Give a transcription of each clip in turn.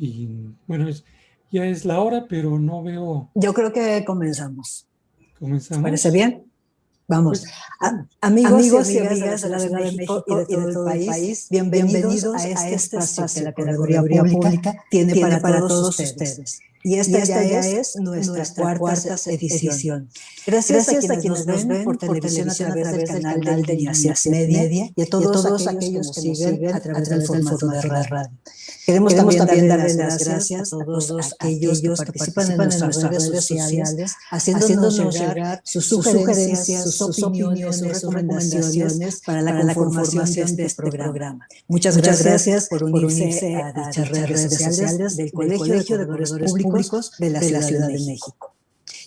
Y bueno, ya es la hora, pero no veo. Yo creo que comenzamos. ¿Comenzamos? ¿Parece bien? Vamos. Pues, Amigos y amigas de la Ciudad de México y de todo el país, bienvenidos a este espacio que la Correduría Pública tiene para todos ustedes. Y esta ya es nuestra cuarta edición. Gracias a quienes nos ven por televisión a través del canal de Niacias Media y a todos aquellos que nos siguen a través del formato de radio. Queremos también darle las gracias a todos aquellos que participan en nuestras redes sociales, haciéndonos llegar sus sugerencias, sus opiniones, sus recomendaciones para la conformación de este programa. Muchas gracias por unirse a dichas redes sociales del Colegio de Corredores Públicos de la Ciudad de México.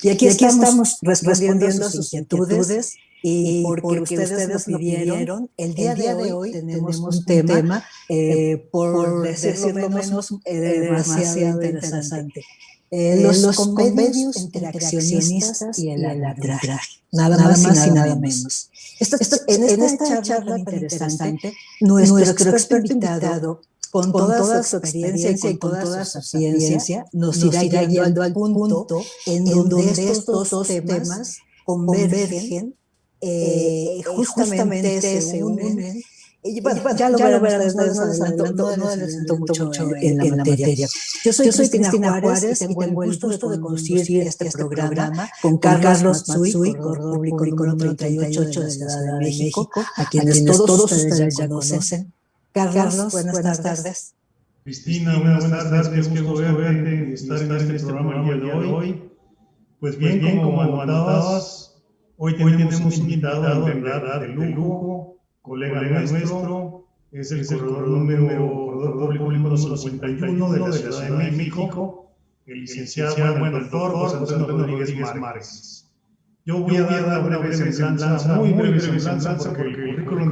Y aquí estamos respondiendo a sus inquietudes y porque ustedes lo pidieron, el día de hoy tenemos un tema, por decirlo menos, demasiado interesante. Los convenios entre accionistas y el arbitraje. Nada más y nada menos. En esta charla tan interesante, nuestro experto invitado, con toda su experiencia y con toda su ciencia, nos irá guiando al punto en donde estos dos temas convergen, justamente se unen. Y bueno, ya lo verán ustedes, no les adelanto mucho en la materia. Yo soy Cristina Juárez y tengo el gusto de conducir este programa con Carlos Matsui, corredor público número 38 de la Ciudad de México, a quienes todos ustedes ya conocen. Carlos, buenas tardes. Cristina, buenas tardes, qué gusto verte y estar en este programa el día de hoy. Pues bien, como anotabas, hoy tenemos un invitado en verdad de lujo, colega nuestro, es el corredor público número 51 de la Ciudad de México, el licenciado, el doctor José Antonio Rodríguez Márquez. Yo voy a dar una breve semblanza, muy breve semblanza, porque el currículum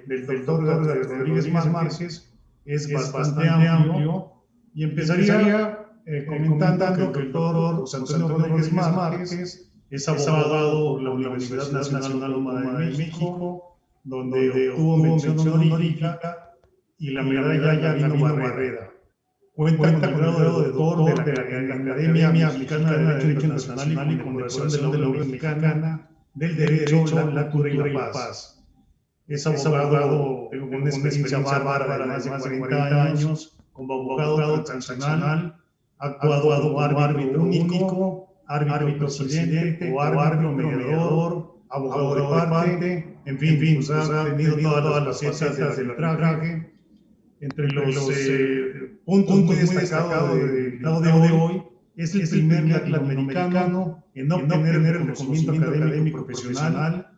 del doctor Rodríguez Márquez es bastante amplio y empezaría comentando que el doctor José Antonio Rodríguez Márquez es abogado por la Universidad Nacional Autónoma de México, donde obtuvo mención honorífica y la medalla Gavino Barrera. Cuenta con el grado de doctor de la Academia Mexicana de Derecho Internacional y Condecoración de la Orden Mexicana del Derecho, la Cultura y la Paz. Es abogado con una experiencia bárbara de más de 40 años, como abogado transaccional, ha actuado como árbitro único, árbitro presidente o árbitro mediador, abogado de parte, en fin, pues ha tenido todas las facetas del arbitraje. Entre los puntos muy destacados del invitado de hoy es el primer latinoamericano en obtener el reconocimiento académico profesional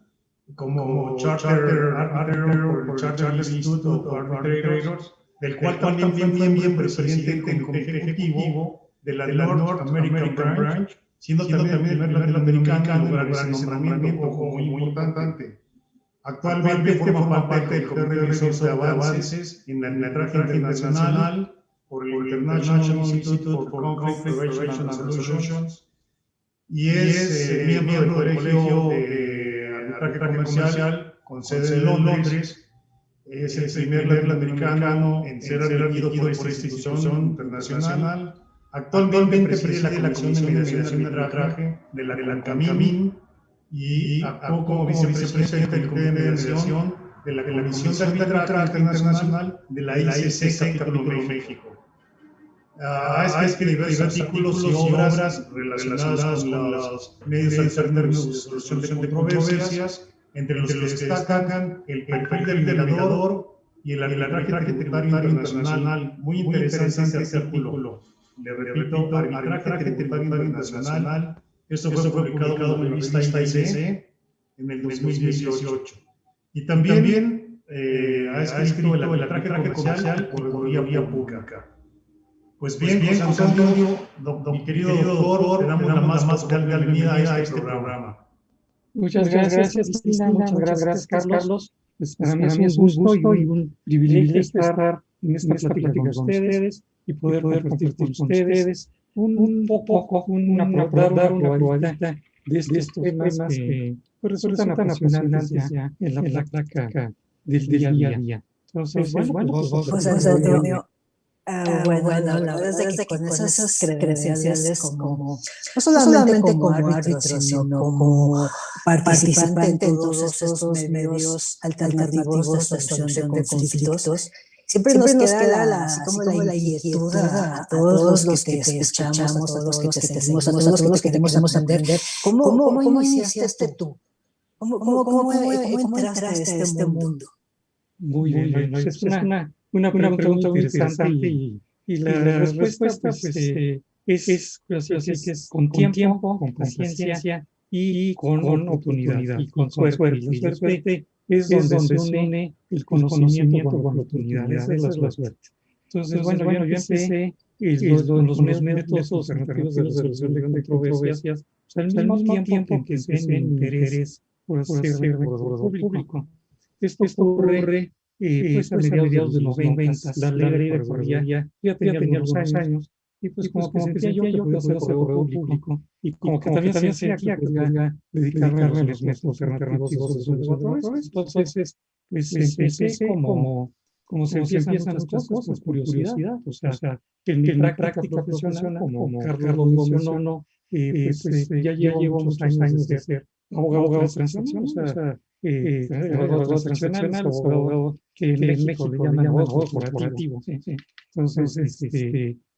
como Charter Arbiter por el Charter Institute of Arbitrators, del cual también fue miembro presidente del comité ejecutivo de la North American Branch, siendo también el primer latinoamericano en lograr ese nombramiento como muy importante. Actualmente forma parte del Comité de Revisores de Avances en el Arbitraje Internacional por el International Institute for Conflict Prevention and Solutions y es miembro del Colegio de Arbitraje Comercial con sede en Londres. Es el primer latinoamericano en ser elegido por esta institución internacional. Actualmente preside la Comisión de Mediación y Arbitraje de la CONCAMIN y actuó como vicepresidente del Comité de Mediación de la Comisión de Arbitraje Internacional de la ICC Capítulo México. Ha escrito diversos artículos y obras relacionadas con los medios alternativos de solución de controversias, entre los que destacan el perfil del mediador y el arbitraje tributario internacional. Muy interesante este artículo. Le repito, arbitraje tributario internacional. Esto fue publicado en la revista ICC en el 2018. Y también ha escrito el arbitraje comercial por Correduría Pública. Pues bien, José Antonio, mi querido doctor, te damos la más cordial bienvenida a este programa. Muchas gracias, Cristina. Muchas gracias, Carlos. Pues para mí es un gusto y un privilegio estar en esta plática con ustedes y poder compartir con ustedes un poco, una probadita de estos temas que pues, resultan apasionantes ya en la práctica del día a día. Entonces, bueno, pues José Antonio, Bueno, la verdad es de que con esas credenciales como, no solamente como árbitro, sino como participante en todos estos medios alternativos de solución de conflictos, siempre nos queda así como la inquietud a todos los que te escuchamos, a todos los que te seguimos, a todos los que queremos aprender. ¿Cómo iniciaste tú? ¿Cómo entraste a este mundo? Muy bien, es una pregunta muy interesante y la respuesta pues, es con tiempo, con paciencia y con oportunidad y con suerte. Y la suerte es donde se une el conocimiento con la oportunidad, esa es la suerte. Entonces, bueno, yo empecé los métodos alternativos de resolución de controversias al mismo tiempo que empecé mi interés por hacer recordador público. Esto ocurre pues a mediados de los 90, la ley de correduría ya tenía los años, y pues como que sentía yo que podía ser corredor público, y como que también sentía que podía dedicarme a los métodos alternativos de resolución de controversias. Entonces, pues empecé como se empiezan muchas cosas, por curiosidad, o sea, que en mi práctica profesional, como Carlos lo mencionó, pues ya llevo muchos años de ser abogado transaccional, o sea, abogado transaccional, abogado que en México le llaman abogado corporativo. Entonces,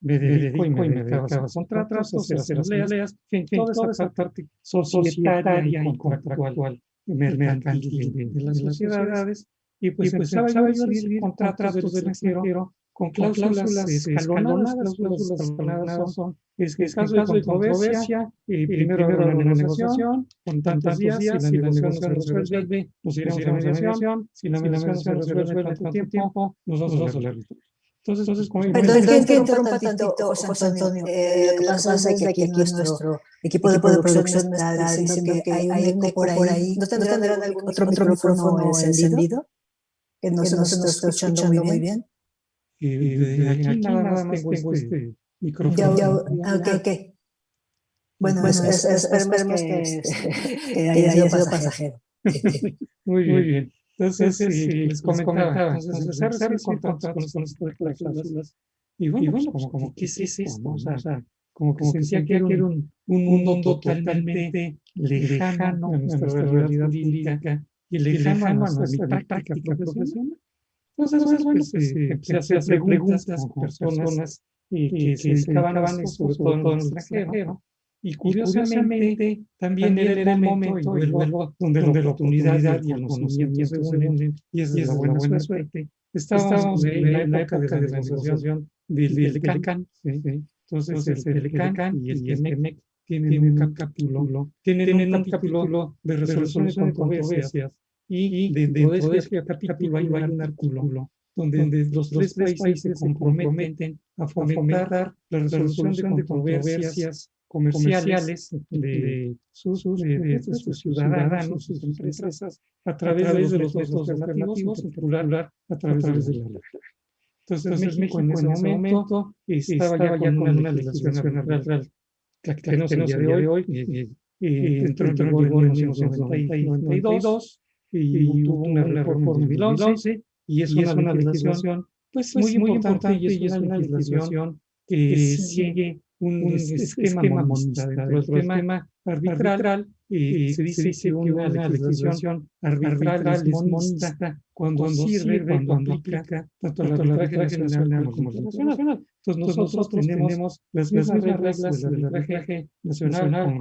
me dedico y me dedicaba a hacer contratos, a hacer asambleas, en fin, toda esa parte societaria y contractual, mercantil de las sociedades. Y pues empezaba yo a recibir contratos del extranjero con cláusulas escalonadas. Cláusulas escalonadas son, en caso de controversia, primero una negociación, con tantos días, si la negociación no se resuelve, nos iremos a mediación, si la mediación no se resuelve en tanto tiempo, nos vamos a la arbitraje. Entonces, como Perdón, que interrumpa tantito, José Antonio. Lo que pasa es que aquí nuestro equipo de producción me está diciendo que hay un eco por ahí. ¿No tendrán algún otro micrófono encendido? Que no se nos está escuchando muy bien. Aquí nada más tengo este micrófono. Ok. Bueno, esperemos que haya sido pasajero. Muy bien. Entonces, les comentaba, entonces, hacer contratos con estas cláusulas. Y bueno, como ¿qué es esto? O sea, como que sentía que era un mundo totalmente lejano a nuestra realidad jurídica y lejano a nuestra práctica profesional. Entonces, bueno, pues empecé a hacer preguntas con personas que se dedicaban a esto, sobre todo en el extranjero. Y curiosamente, también era el momento, y luego, donde la oportunidad y el conocimiento se unen, y esa es la buena suerte. Estábamos en la época de la negociación del TELECAN. Entonces, el TELECAN y el TEMEC tienen un capítulo de resolución de controversias, y dentro de ese capítulo hay un artículo donde los tres países se comprometen a fomentar la resolución de controversias comerciales de sus ciudadanos, sus empresas, a través de los métodos alternativos, en particular a través de la ley. Entonces, México en ese momento estaba ya con una legislación arbitral que tenemos el día de hoy, entró en vigor en 1992 y tuvo una reforma en 2011, y es una legislación pues muy importante, y es una legislación que sigue un esquema monista. Dentro del esquema arbitral, se dice que una legislación arbitral es monista cuando sirve, cuando aplica tanto el arbitraje nacional como el internacional. Entonces nosotros tenemos las mismas reglas del arbitraje nacional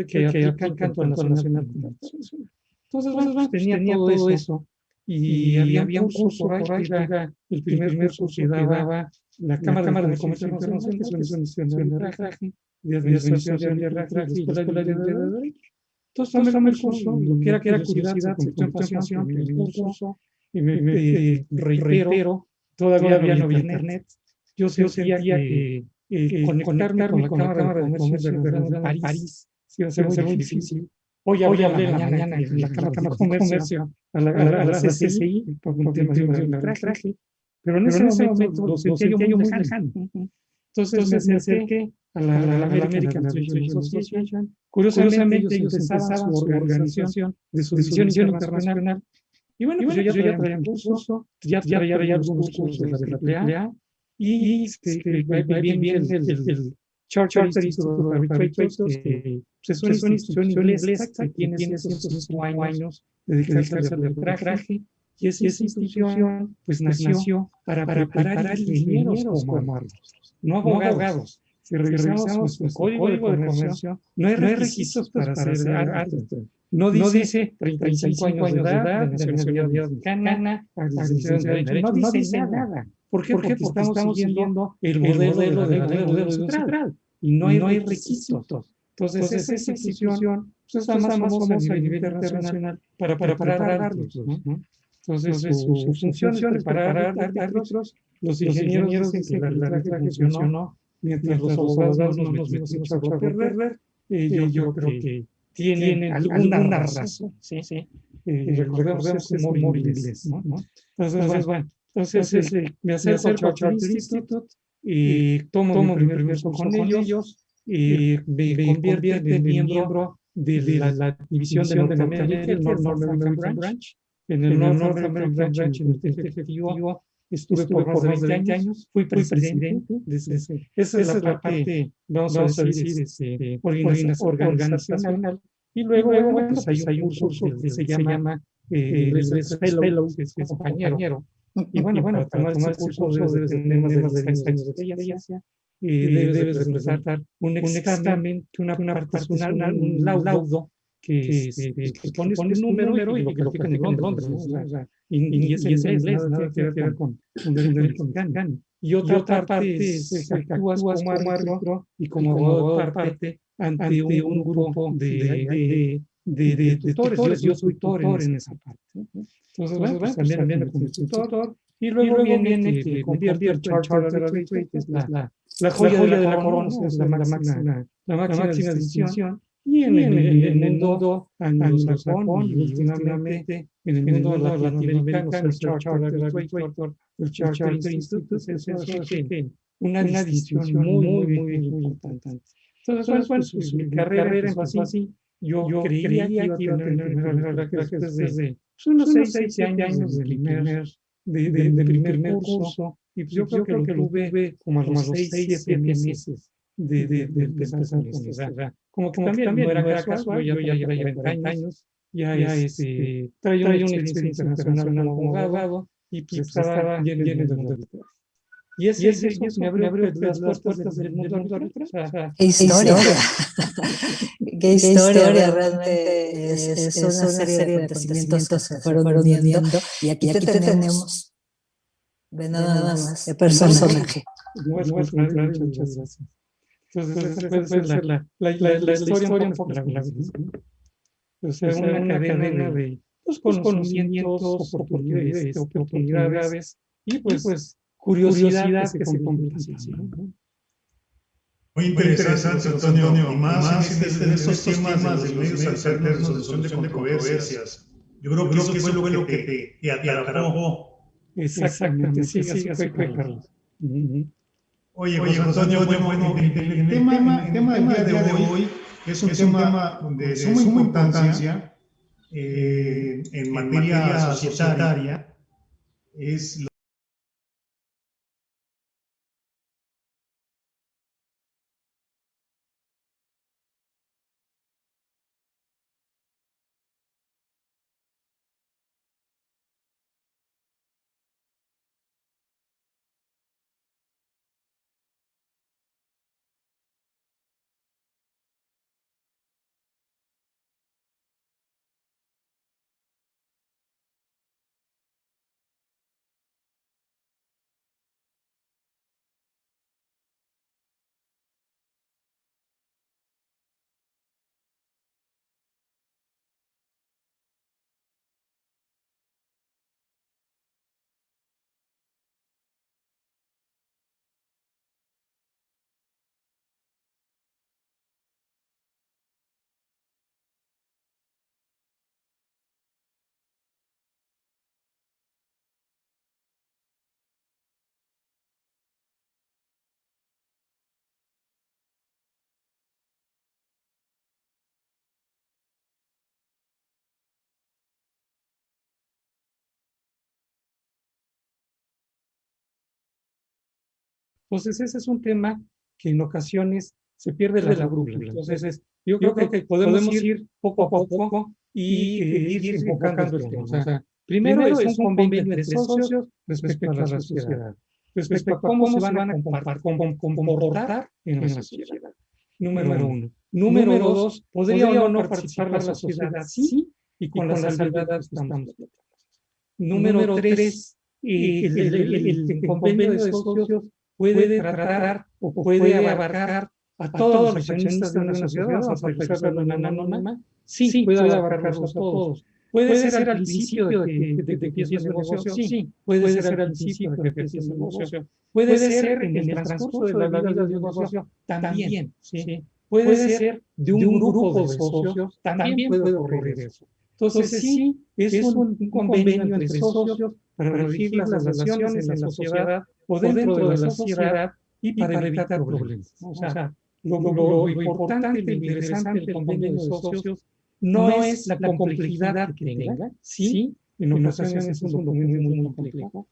que aplican tanto al nacional como al internacional. Entonces, bueno, tenía todo eso. Y había un curso por ahí, que era el primer curso que daba la Cámara de Comercio Internacional, que es una institución de arbitraje, de administración de arbitraje y la Escuela de Derecho. Entonces tomé el curso, lo que era curiosidad, se convirtió en pasión, terminé el curso, y me reitero, todavía no había internet. Yo sentía que conectarme con la Cámara de Comercio Internacional en París iba a ser muy difícil. Hoy hablé mañana en la Cámara de Comercio a la CCI por un tema de arbitraje, pero en ese momento lo sentía yo muy lejano. Entonces me acerqué a la American Arbitration Association. Curiosamente, ellos empezaban su organización de su división internacional. Y bueno, pues yo ya traía un curso, ya traía algunos cursos de la AAA, y bien el Charter Institute of Arbitrators, que pues, es una institución inglesa que tiene 105 años de dedicarse al arbitraje, y esa institución pues nació para preparar ingenieros como árbitros, no abogados. Si revisamos su código de comercio, no hay requisitos para ser árbitro. No dice 35 años de edad, de nacionalidad mexicana, licenciado en Derecho, no dice nada. ¿Por qué? Porque estamos siguiendo el modelo de Central y no hay requisitos. Entonces, esa institución pues, está más famosa a nivel internacional para preparar árbitros, ¿no? Entonces, su función es preparar árbitros. Los ingenieros dicen que el arbitraje funcionó mientras los abogados no nos metimos a perder. Yo creo que tienen alguna razón, ¿sí? Recordemos que es móvil inglés, ¿no? Entonces, bueno, me acerco al Charter Institute y tomo mi primer curso con ellos y me convierten en miembro de la división de Norteamérica, el North American Branch. En el North American Branch, en el ejecutivo, estuve por más de 20 años, fui presidente. Esa es la parte, vamos a decir, organizacional. Y luego, bueno, pues hay un curso que se llama Fellow, que es compañero. Y bueno, para tomar ese curso debes tener más de 6 años de experiencia, debes de presentar un examen, una parte personal, un laudo, que pones un número y que lo practican en Londres, ¿no? O sea, y es en inglés, nada que ver con un derecho mexicano. Y otra parte es que actúas como árbitro y como abogado de parte ante un grupo de tutores. Yo soy tutor en esa parte, ¿no? Entonces, bueno, pues también me convierto en tutor. Y luego viene que me convierto en Charter Arbitrator, que es la joya de la corona, es la máxima distinción. Y en el mundo anglosajón y últimamente en el mundo latinoamericano, el Charter Arbitrator, el Charter Institute, es una distinción muy importante. Entonces, bueno, pues mi carrera empezó así. Yo creía que iba a tener mi primer arbitraje después de unos 6, 7 años de mi primer curso. Y pues yo creo que lo tuve como a los 6, 7 meses de empezar con esto. O sea, como que también no era casual, yo ya llevaba 40 años, ya traía una experiencia internacional como abogado y pues estaba bien en el mundo del arbitraje. Y eso me abrió las puertas del mundo arbitral. O sea, ¡Qué historia! ¡Qué historia! Realmente es una serie de acontecimientos que se fueron uniendo. Y aquí te tenemos. Ve nada más, de personaje. Muchas gracias. Entonces, esa puede ser la historia un poco larga. O sea, una cadena de conocimientos, oportunidades y pues curiosidad que se convierte en pasión, ¿no? Muy interesante, Antonio. Y más en estos temas de medios alternos de solución de controversias. Yo creo que eso fue lo que te atrapó. Exactamente, sí, así fue, Carlos. Oye, José Antonio, bueno, el tema del día de hoy es un tema de suma importancia en materia societaria. Es Entonces, ese es un tema que en ocasiones se pierde la brújula. Entonces, yo creo que podemos ir poco a poco y ir enfocando el tema. O sea, primero es un convenio entre socios respecto a la sociedad, respecto a cómo se van a comportar en la sociedad. Número uno. Número dos, ¿podría o no participar la sociedad? Sí, y con la salvedad que estamos. Número tres, el convenio de socios puede tratar o puede abarcar a todos los accionistas de una sociedad, vamos a utilizarlo en anónima, sí, puede abarcarlos a todos. Puede ser al principio de que empiece el negocio, sí, puede ser al principio de que empiece el negocio, puede ser en el transcurso de la vida del negocio, también, ¿sí? Puede ser de un grupo de socios, también puede ocurrir eso. Entonces, sí, es un convenio entre socios para regir las relaciones en la sociedad o dentro de la sociedad y para evitar problemas. O sea, lo importante y lo interesante del convenio de socios no es la complejidad que tenga, sí, en ocasiones es un documento muy complejo,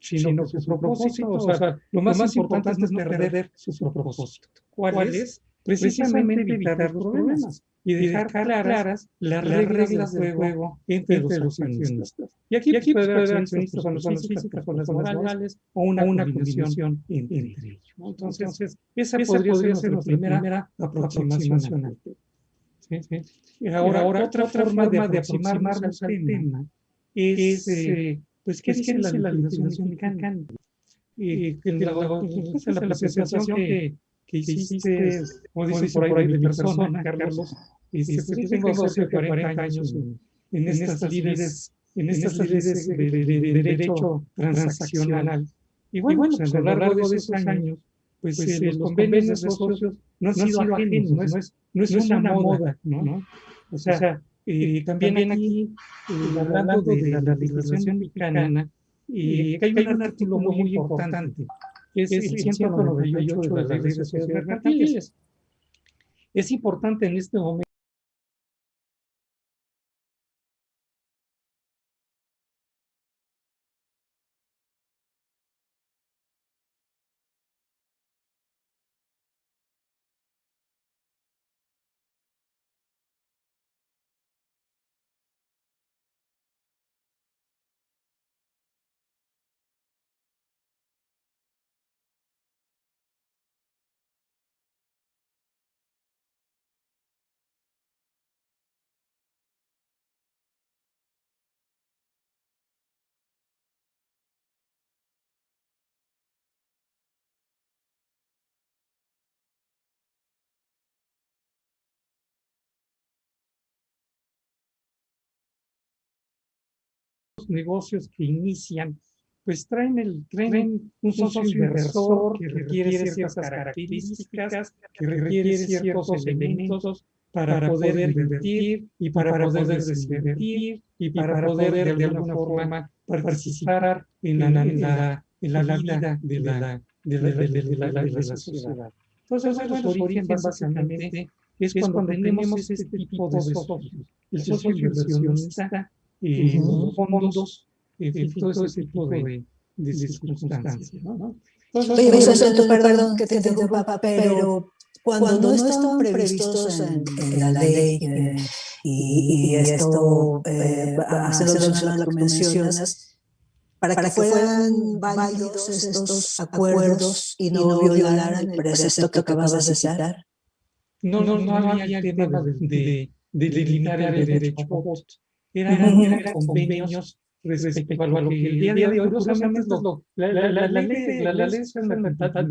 sino que su propósito, o sea, lo más importante es no perder su propósito. ¿Cuál es? Precisamente evitar los problemas y dejar claras las reglas del juego entre los accionistas. Y aquí puede haber accionistas, personas físicas, personas morales o una combinación entre ellos. Entonces, esa podría ser nuestra primera aproximación al tema. ¿Sí? Ahora, otra forma de aproximarnos al tema es, pues, ¿qué dice la legislación mexicana? En la presentación que hiciste, como dice por ahí de mi persona, Carlos, pues tengo cerca de 40 años en estas lides de derecho transaccional. Y bueno, pues a lo largo de esos años, pues los convenios de socios no han sido ajenos, no es una moda, ¿no? O sea, también aquí, hablando de la legislación mexicana, que hay un artículo muy importante, que es el 198 de la Ley de Sociedades Mercantiles. Es importante en este momento los negocios que inician, pues traen un socio inversor que requiere ciertas características, que requiere ciertos elementos para poder invertir y para poder desinvertir y para poder de alguna forma participar en la vida de la sociedad. Entonces, los orígenes básicamente es cuando tenemos este tipo de socios, el socio inversionista, los fondos, todo ese tipo de circunstancias, ¿no? Entonces, oye, José, perdón que te interrumpa, pero cuando no estaban previstos en la ley y esto, haciendo alusión a lo que mencionas, para que fueran válidos estos acuerdos y no violaran el precepto que acabas de citar. No había el tema de limitar el derecho a voto. Eran convenios respecto a lo que el día de hoy, curiosamente, la ley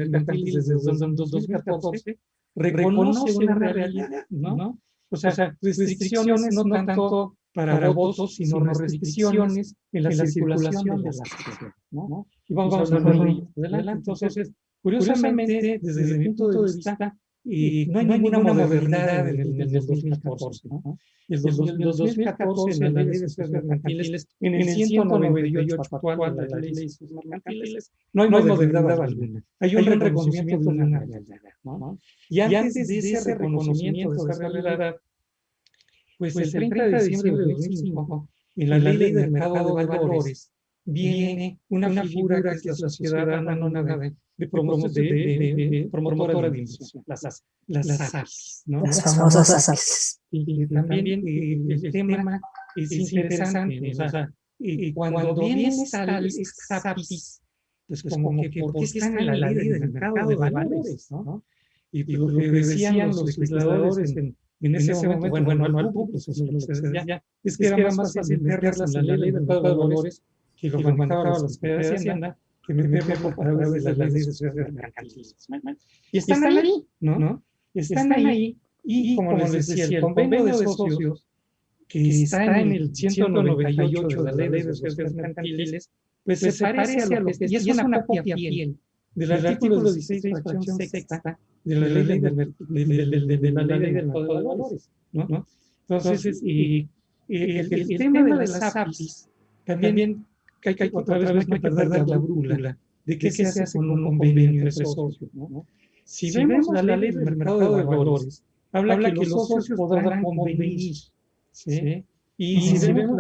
mercantil desde 2014 reconoce una realidad, ¿no? O sea, restricciones no tanto para votos, sino restricciones en la circulación de las cosas, ¿no? Y vamos a hablar de ello adelante. Entonces, curiosamente, desde mi punto de vista, no hay ninguna modernidad en el 2014, ¿no? El 2014, en la ley de sociedades mercantiles, en el 198 actual de la ley de sociedades mercantiles, no hay modernidad alguna. Hay un reconocimiento de una realidad, ¿no? Y antes de ese reconocimiento de esa realidad, pues el 30 de diciembre de 2005, en la ley del mercado de valores, viene una figura que es la Sociedad Anónima de Promotora de Inversión, las APIs, ¿no? Las famosas APIs. Y también el tema es interesante, ¿no? O sea, cuando viene esta APIs, pues como que ¿por qué están en la ley del mercado de valores, ¿no? Y lo que decían los legisladores en ese momento, bueno, al público, se decía, es que era más fácil meterlas en la ley del mercado de valores que lo manejaba la Secretaría de Hacienda, que meterlo a través de las leyes de sociedades mercantiles. Y están ahí, ¿no? Están ahí, y como les decía, el convenio de socios, que está en el 198 de la ley de sociedades mercantiles, pues se parece a lo que es una copia fiel del artículo 16, fracción sexta, de la ley del mercado de valores, ¿no? Entonces, el tema de las APIs también hay que otra vez no perder la brújula de qué se hace con un convenio entre socios, ¿no? Si vemos la ley del mercado de valores, habla que los socios podrán convenir, ¿sí? Y si vemos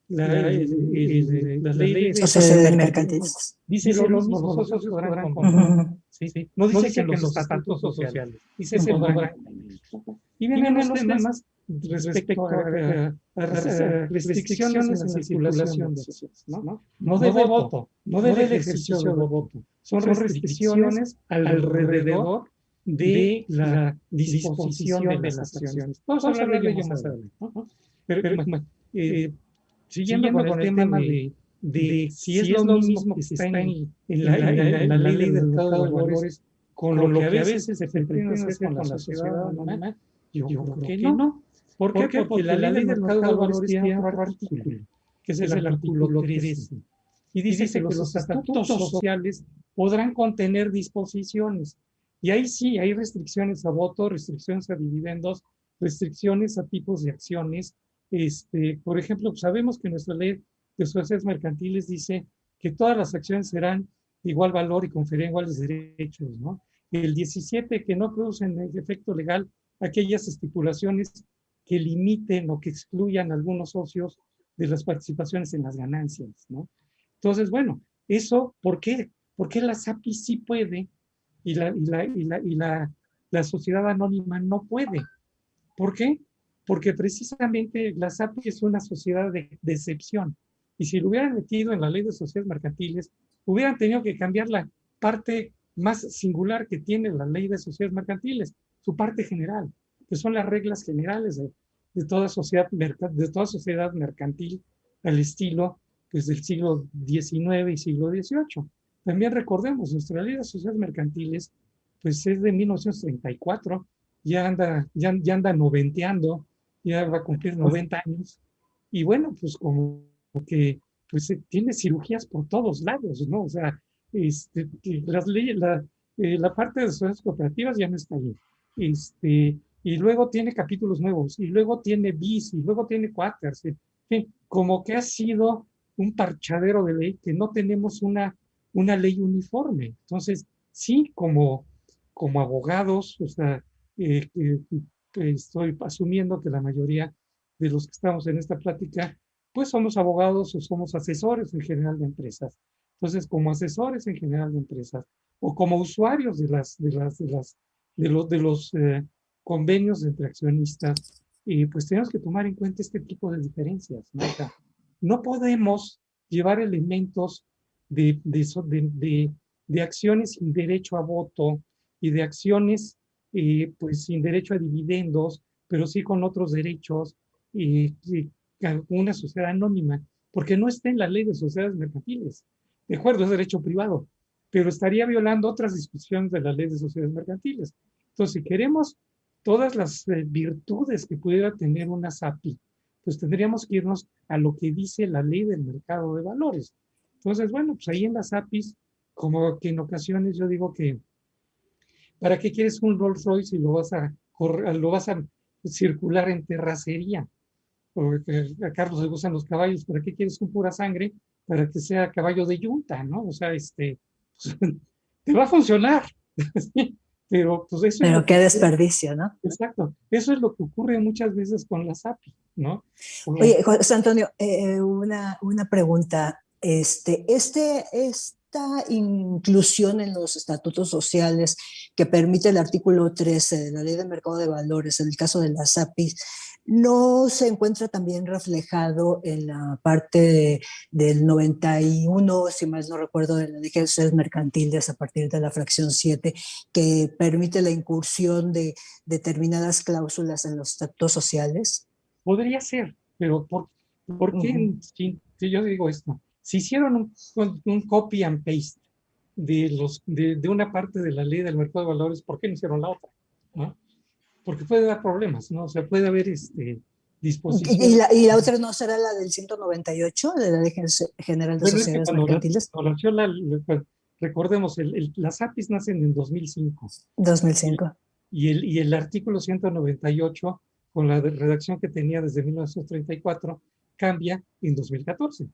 las leyes sociedades mercantiles, dice lo mismo, los socios podrán convenir. ¿Sí? No dice que en los estatutos sociales, dice se podrán convenir. Y vienen los temas respecto a restricciones en la circulación de socios, ¿no? No de voto, no del ejercicio de voto. Son restricciones alrededor de la disposición de las acciones. Vamos a hablar de ello más adelante, ¿no? Pero siguiendo con el tema de si es lo mismo que está en la ley del mercado de valores con lo que a veces se pretende hacer con la sociedad anónima, yo creo que no. ¿Por qué? Porque la ley del mercado de valores tiene otro artículo, que es el artículo 13. Y dice que los estatutos sociales podrán contener disposiciones. Y ahí sí, hay restricciones a voto, restricciones a dividendos, restricciones a tipos de acciones. Por ejemplo, sabemos que nuestra ley de sociedades mercantiles dice que todas las acciones serán de igual valor y conferirán iguales derechos, ¿no? El 17, que no producen efecto legal aquellas estipulaciones que limiten o que excluyan a algunos socios de las participaciones en las ganancias, ¿no? Entonces, bueno, eso, ¿por qué? Porque la SAPI sí puede y la sociedad anónima no puede. ¿Por qué? Porque precisamente la SAPI es una sociedad de excepción. Y si lo hubieran metido en la ley de sociedades mercantiles, hubieran tenido que cambiar la parte más singular que tiene la ley de sociedades mercantiles, su parte general, que son las reglas generales de toda sociedad mercantil al estilo pues, del siglo XIX y siglo XVIII. También recordemos, nuestra ley de sociedades mercantiles pues es de 1934, ya anda noventeando, ya va a cumplir 90 años, y bueno, pues como que pues tiene cirugías por todos lados, ¿no? O sea, las leyes, la parte de sociedades cooperativas ya no está ahí. Y luego tiene capítulos nuevos, y luego tiene bis, y luego tiene cuaters, en fin, como que ha sido un parchadero de ley que no tenemos una ley uniforme. Entonces, sí, como abogados, o sea, estoy asumiendo que la mayoría de los que estamos en esta plática, pues somos abogados o somos asesores en general de empresas. Entonces, como asesores en general de empresas o como usuarios de los convenios entre accionistas, pues tenemos que tomar en cuenta este tipo de diferencias, ¿no? O sea, no podemos llevar elementos de acciones sin derecho a voto y de acciones pues sin derecho a dividendos, pero sí con otros derechos, una sociedad anónima, porque no está en la ley de sociedades mercantiles. De acuerdo, es derecho privado, pero estaría violando otras disposiciones de la ley de sociedades mercantiles. Entonces, si queremos todas las virtudes que pudiera tener una SAPI, pues tendríamos que irnos a lo que dice la ley del mercado de valores. Entonces, bueno, pues ahí en las APIs, como que en ocasiones yo digo que, ¿para qué quieres un Rolls Royce si lo vas a circular en terracería? Porque a Carlos le gustan los caballos, ¿para qué quieres un pura sangre? Para que sea caballo de yunta, ¿no? O sea, te va a funcionar, ¿sí? Pero pues eso pero qué desperdicio, ¿no? Exacto, eso es lo que ocurre muchas veces con las API, ¿no? Oye, José Antonio, una pregunta. Esta inclusión en los estatutos sociales que permite el artículo 13 de la Ley de Mercado de Valores, en el caso de las APIs, ¿no se encuentra también reflejado en la parte del 91, si mal no recuerdo, de la Ley de Sociedades Mercantiles a partir de la fracción 7, que permite la incursión de determinadas cláusulas en los estatutos sociales? Podría ser, pero ¿por qué si yo digo esto? Si hicieron un copy and paste de una parte de la ley del mercado de valores, ¿por qué no hicieron la otra? ¿No? Porque puede dar problemas, ¿no? O sea, puede haber disposiciones. ¿Y la otra no será la del 198 de la Ley General de Bueno, es que Sociedades Mercantiles? cuando nació recordemos, las APIs nacen en 2005. 2005. Y el artículo 198, con la redacción que tenía desde 1934, cambia en 2014.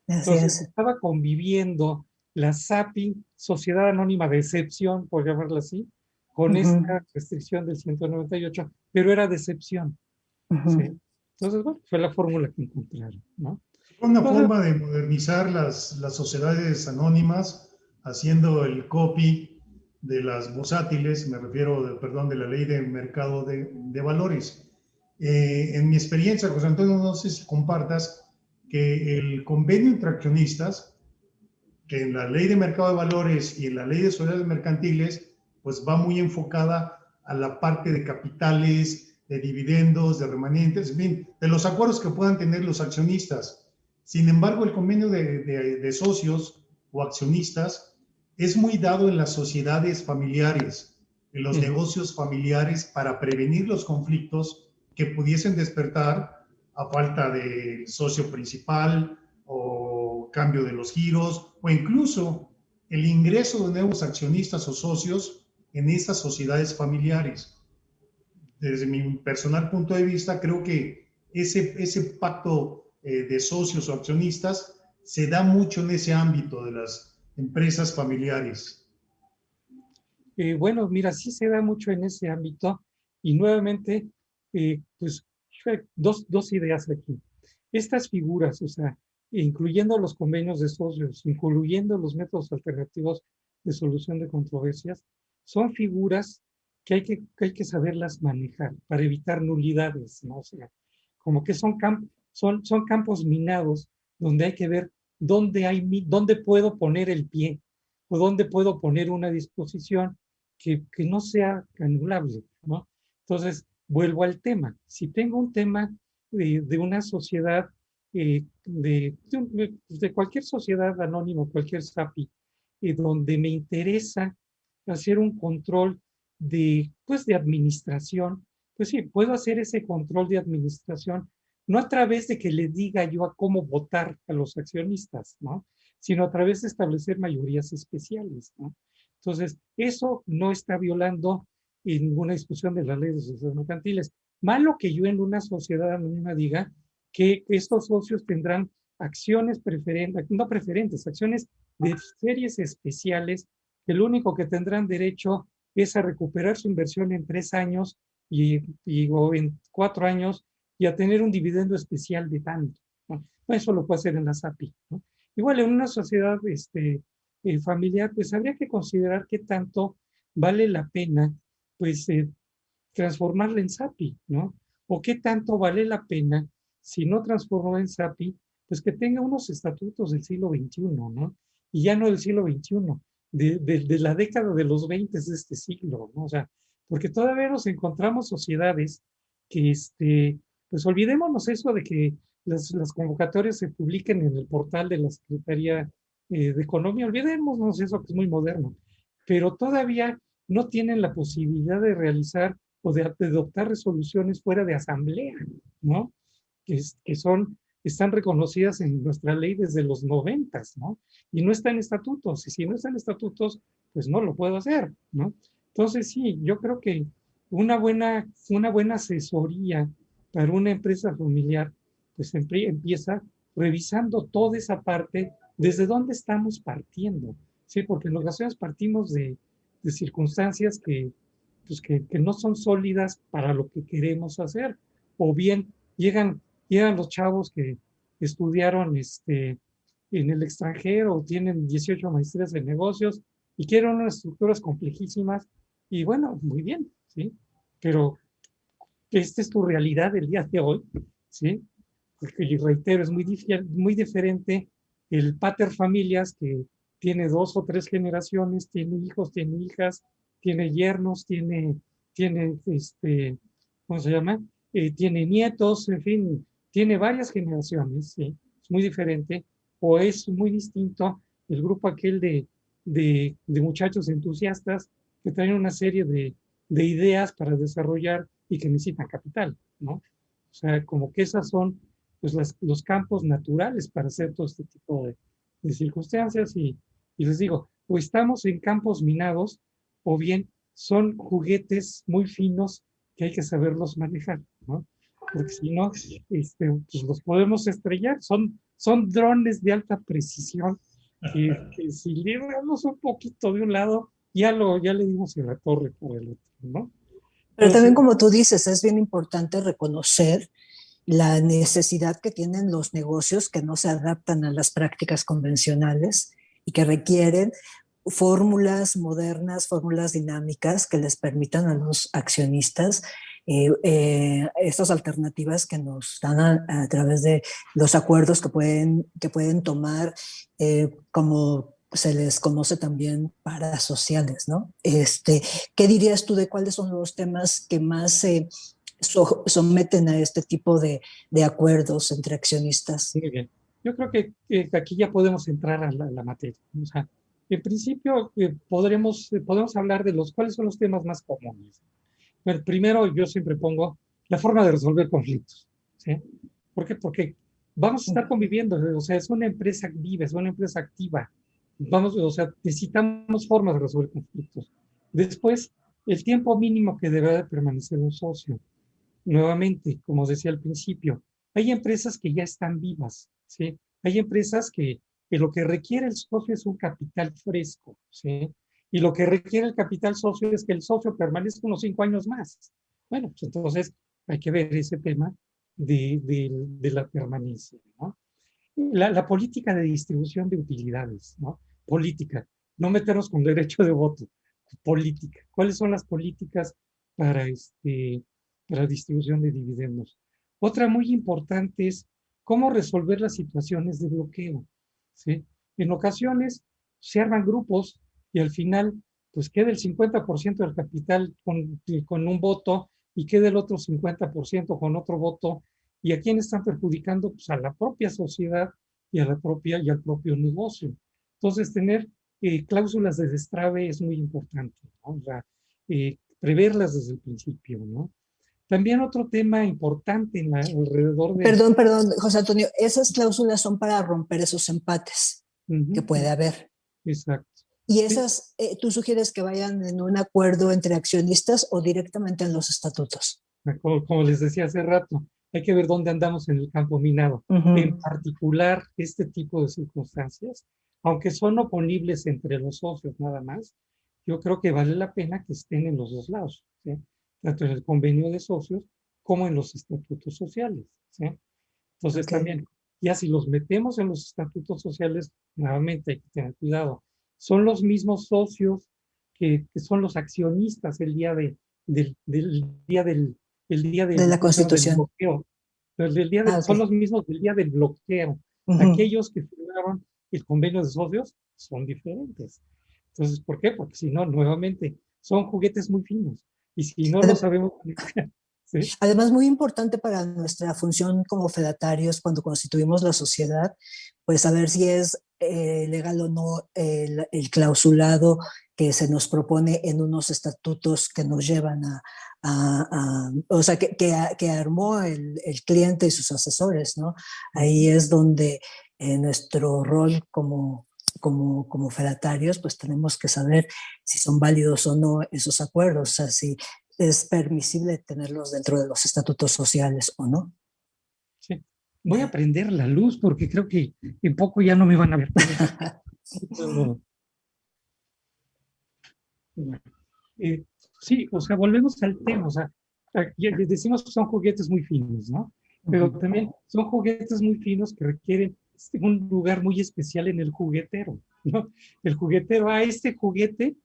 Así Entonces, es. estaba conviviendo la SAPI, Sociedad Anónima de Excepción, por llamarla así, con esta restricción del 198, pero era de excepción. ¿Sí? Entonces, bueno, fue la fórmula que encontraron, ¿no? Fue una forma de modernizar las sociedades anónimas, haciendo el copy de las bursátiles, me refiero, perdón, de la ley de mercado de valores. En mi experiencia, José Antonio, no sé si compartas que el convenio entre accionistas, que en la ley de mercado de valores y en la ley de sociedades mercantiles, pues va muy enfocada a la parte de capitales, de dividendos, de remanentes, en fin, de los acuerdos que puedan tener los accionistas. Sin embargo, el convenio de socios o accionistas es muy dado en las sociedades familiares, en los negocios familiares, para prevenir los conflictos que pudiesen despertar a falta de socio principal o cambio de los giros o incluso el ingreso de nuevos accionistas o socios en esas sociedades familiares. Desde mi personal punto de vista, creo que ese pacto de socios o accionistas se da mucho en ese ámbito de las empresas familiares. Bueno, mira, sí se da mucho en ese ámbito y nuevamente, pues, dos ideas aquí. Estas figuras, o sea, incluyendo los convenios de socios, incluyendo los métodos alternativos de solución de controversias, son figuras que hay que saberlas manejar para evitar nulidades, ¿no? O sea, como que son campos minados donde hay que ver dónde puedo poner el pie o dónde puedo poner una disposición que no sea anulable, ¿no? Entonces, vuelvo al tema. Si tengo un tema de una sociedad, de cualquier sociedad anónima, cualquier SAPI, donde me interesa hacer un control pues, de administración, pues sí, puedo hacer ese control de administración, no a través de que le diga yo a cómo votar a los accionistas, ¿no? Sino a través de establecer mayorías especiales, ¿no? Entonces, eso no está violando ninguna discusión de las leyes de sociedades mercantiles. Malo que yo en una sociedad anónima diga que estos socios tendrán acciones preferentes, no preferentes, acciones de series especiales, que lo único que tendrán derecho es a recuperar su inversión en 3 años o en 4 años y a tener un dividendo especial de tanto, ¿no? Eso lo puede hacer en la SAPI, ¿no? Igual en una sociedad familiar, pues habría que considerar qué tanto vale la pena, pues, transformarla en SAPI, ¿no? O qué tanto vale la pena, si no transformó en SAPI, pues que tenga unos estatutos del siglo XXI, ¿no? Y ya no del siglo XXI, de la década de los 20 de este siglo, ¿no? O sea, porque todavía nos encontramos sociedades que, pues olvidémonos eso de que las convocatorias se publiquen en el portal de la Secretaría de Economía, olvidémonos eso que es muy moderno, pero todavía no tienen la posibilidad de realizar o de adoptar resoluciones fuera de asamblea, ¿no? Están reconocidas en nuestra ley desde los 90, ¿no? Y no están en estatutos, y si no están en estatutos, pues no lo puedo hacer, ¿no? Entonces sí, yo creo que una buena asesoría para una empresa familiar, pues empieza revisando toda esa parte, desde dónde estamos partiendo, ¿sí? Porque en ocasiones partimos de circunstancias pues que no son sólidas para lo que queremos hacer, o bien llegan y eran los chavos que estudiaron en el extranjero, tienen 18 maestrías en negocios y quieren unas estructuras complejísimas y bueno, muy bien, ¿sí? Pero esta es tu realidad del día de hoy, ¿sí? Porque, y reitero, es muy diferente el pater familias que tiene 2 o 3 generaciones, tiene hijos, tiene hijas, tiene yernos, tiene ¿cómo se llama? Tiene nietos, en fin, tiene varias generaciones, ¿sí? Es muy diferente, o es muy distinto el grupo aquel de muchachos entusiastas que traen una serie de ideas para desarrollar y que necesitan capital, ¿no? O sea, como que esas son pues los campos naturales para hacer todo este tipo de circunstancias y les digo, o estamos en campos minados o bien son juguetes muy finos que hay que saberlos manejar, ¿no? Porque si no, pues los podemos estrellar. Son drones de alta precisión que si le damos un poquito de un lado, ya le dimos en la torre por el otro, ¿no? Pero también, Entonces, como tú dices, es bien importante reconocer la necesidad que tienen los negocios que no se adaptan a las prácticas convencionales y que requieren fórmulas modernas, fórmulas dinámicas que les permitan a los accionistas estas alternativas que nos dan a través de los acuerdos que pueden tomar como se les conoce también parasociales, ¿no? ¿Qué dirías tú de cuáles son los temas que más se someten a este tipo de acuerdos entre accionistas? muy bien. Yo creo que aquí ya podemos entrar a la materia. O sea, en principio podemos hablar de cuáles son los temas más comunes. Pero primero yo siempre pongo la forma de resolver conflictos, ¿sí? ¿Por qué? Porque vamos a estar conviviendo, o sea, es una empresa viva, es una empresa activa. O sea, necesitamos formas de resolver conflictos. Después, el tiempo mínimo que debe de permanecer un socio. Nuevamente, como decía al principio, hay empresas que ya están vivas, ¿sí? Hay empresas que lo que requiere el socio es un capital fresco, ¿sí? Y lo que requiere el capital socio es que el socio permanezca unos 5 años más. Bueno, pues entonces hay que ver ese tema de la permanencia, ¿no? La política de distribución de utilidades, ¿no? Política, no meternos con derecho de voto, política. ¿Cuáles son las políticas para, para distribución de dividendos? Otra muy importante es cómo resolver las situaciones de bloqueo, ¿sí? En ocasiones se arman grupos y al final pues queda el 50% del capital con un voto y queda el otro 50% con otro voto. ¿Y a quién están perjudicando? Pues a la propia sociedad y al propio negocio. Entonces, tener cláusulas de destrave es muy importante, ¿no? O sea, preverlas desde el principio, ¿no? También otro tema importante alrededor de... Perdón, José Antonio, esas cláusulas son para romper esos empates que puede haber. Exacto. ¿Y esas, tú sugieres que vayan en un acuerdo entre accionistas o directamente en los estatutos? Como les decía hace rato, hay que ver dónde andamos en el campo minado. En particular, este tipo de circunstancias, aunque son oponibles entre los socios nada más, yo creo que vale la pena que estén en los dos lados, ¿sí? Tanto en el convenio de socios como en los estatutos sociales, ¿sí? Entonces Okay. también, ya si los metemos en los estatutos sociales, nuevamente hay que tener cuidado. Son los mismos socios que son los accionistas el día del día el día De la ¿cómo se llama? Del Constitución. bloqueo. Son Okay. los mismos del día del bloqueo. Aquellos que firmaron el convenio de socios son diferentes. Entonces, ¿por qué? Porque si no, nuevamente, son juguetes muy finos. Y si no lo sabemos, ¿sí? Además, muy importante para nuestra función como fedatarios cuando constituimos la sociedad, pues saber si es legal o no el clausulado que se nos propone en unos estatutos que nos llevan o sea, que armó el cliente y sus asesores, ¿no? Ahí es donde nuestro rol como fedatarios, pues tenemos que saber si son válidos o no esos acuerdos, o sea, si es permisible tenerlos dentro de los estatutos sociales o no. Sí. Voy a prender la luz porque creo que en poco ya no me van a ver. Sí, o sea, volvemos al tema. O sea, ya decimos que son juguetes muy finos, ¿no? pero también son juguetes muy finos que requieren un lugar muy especial en el juguetero, ¿no? El juguetero, este juguete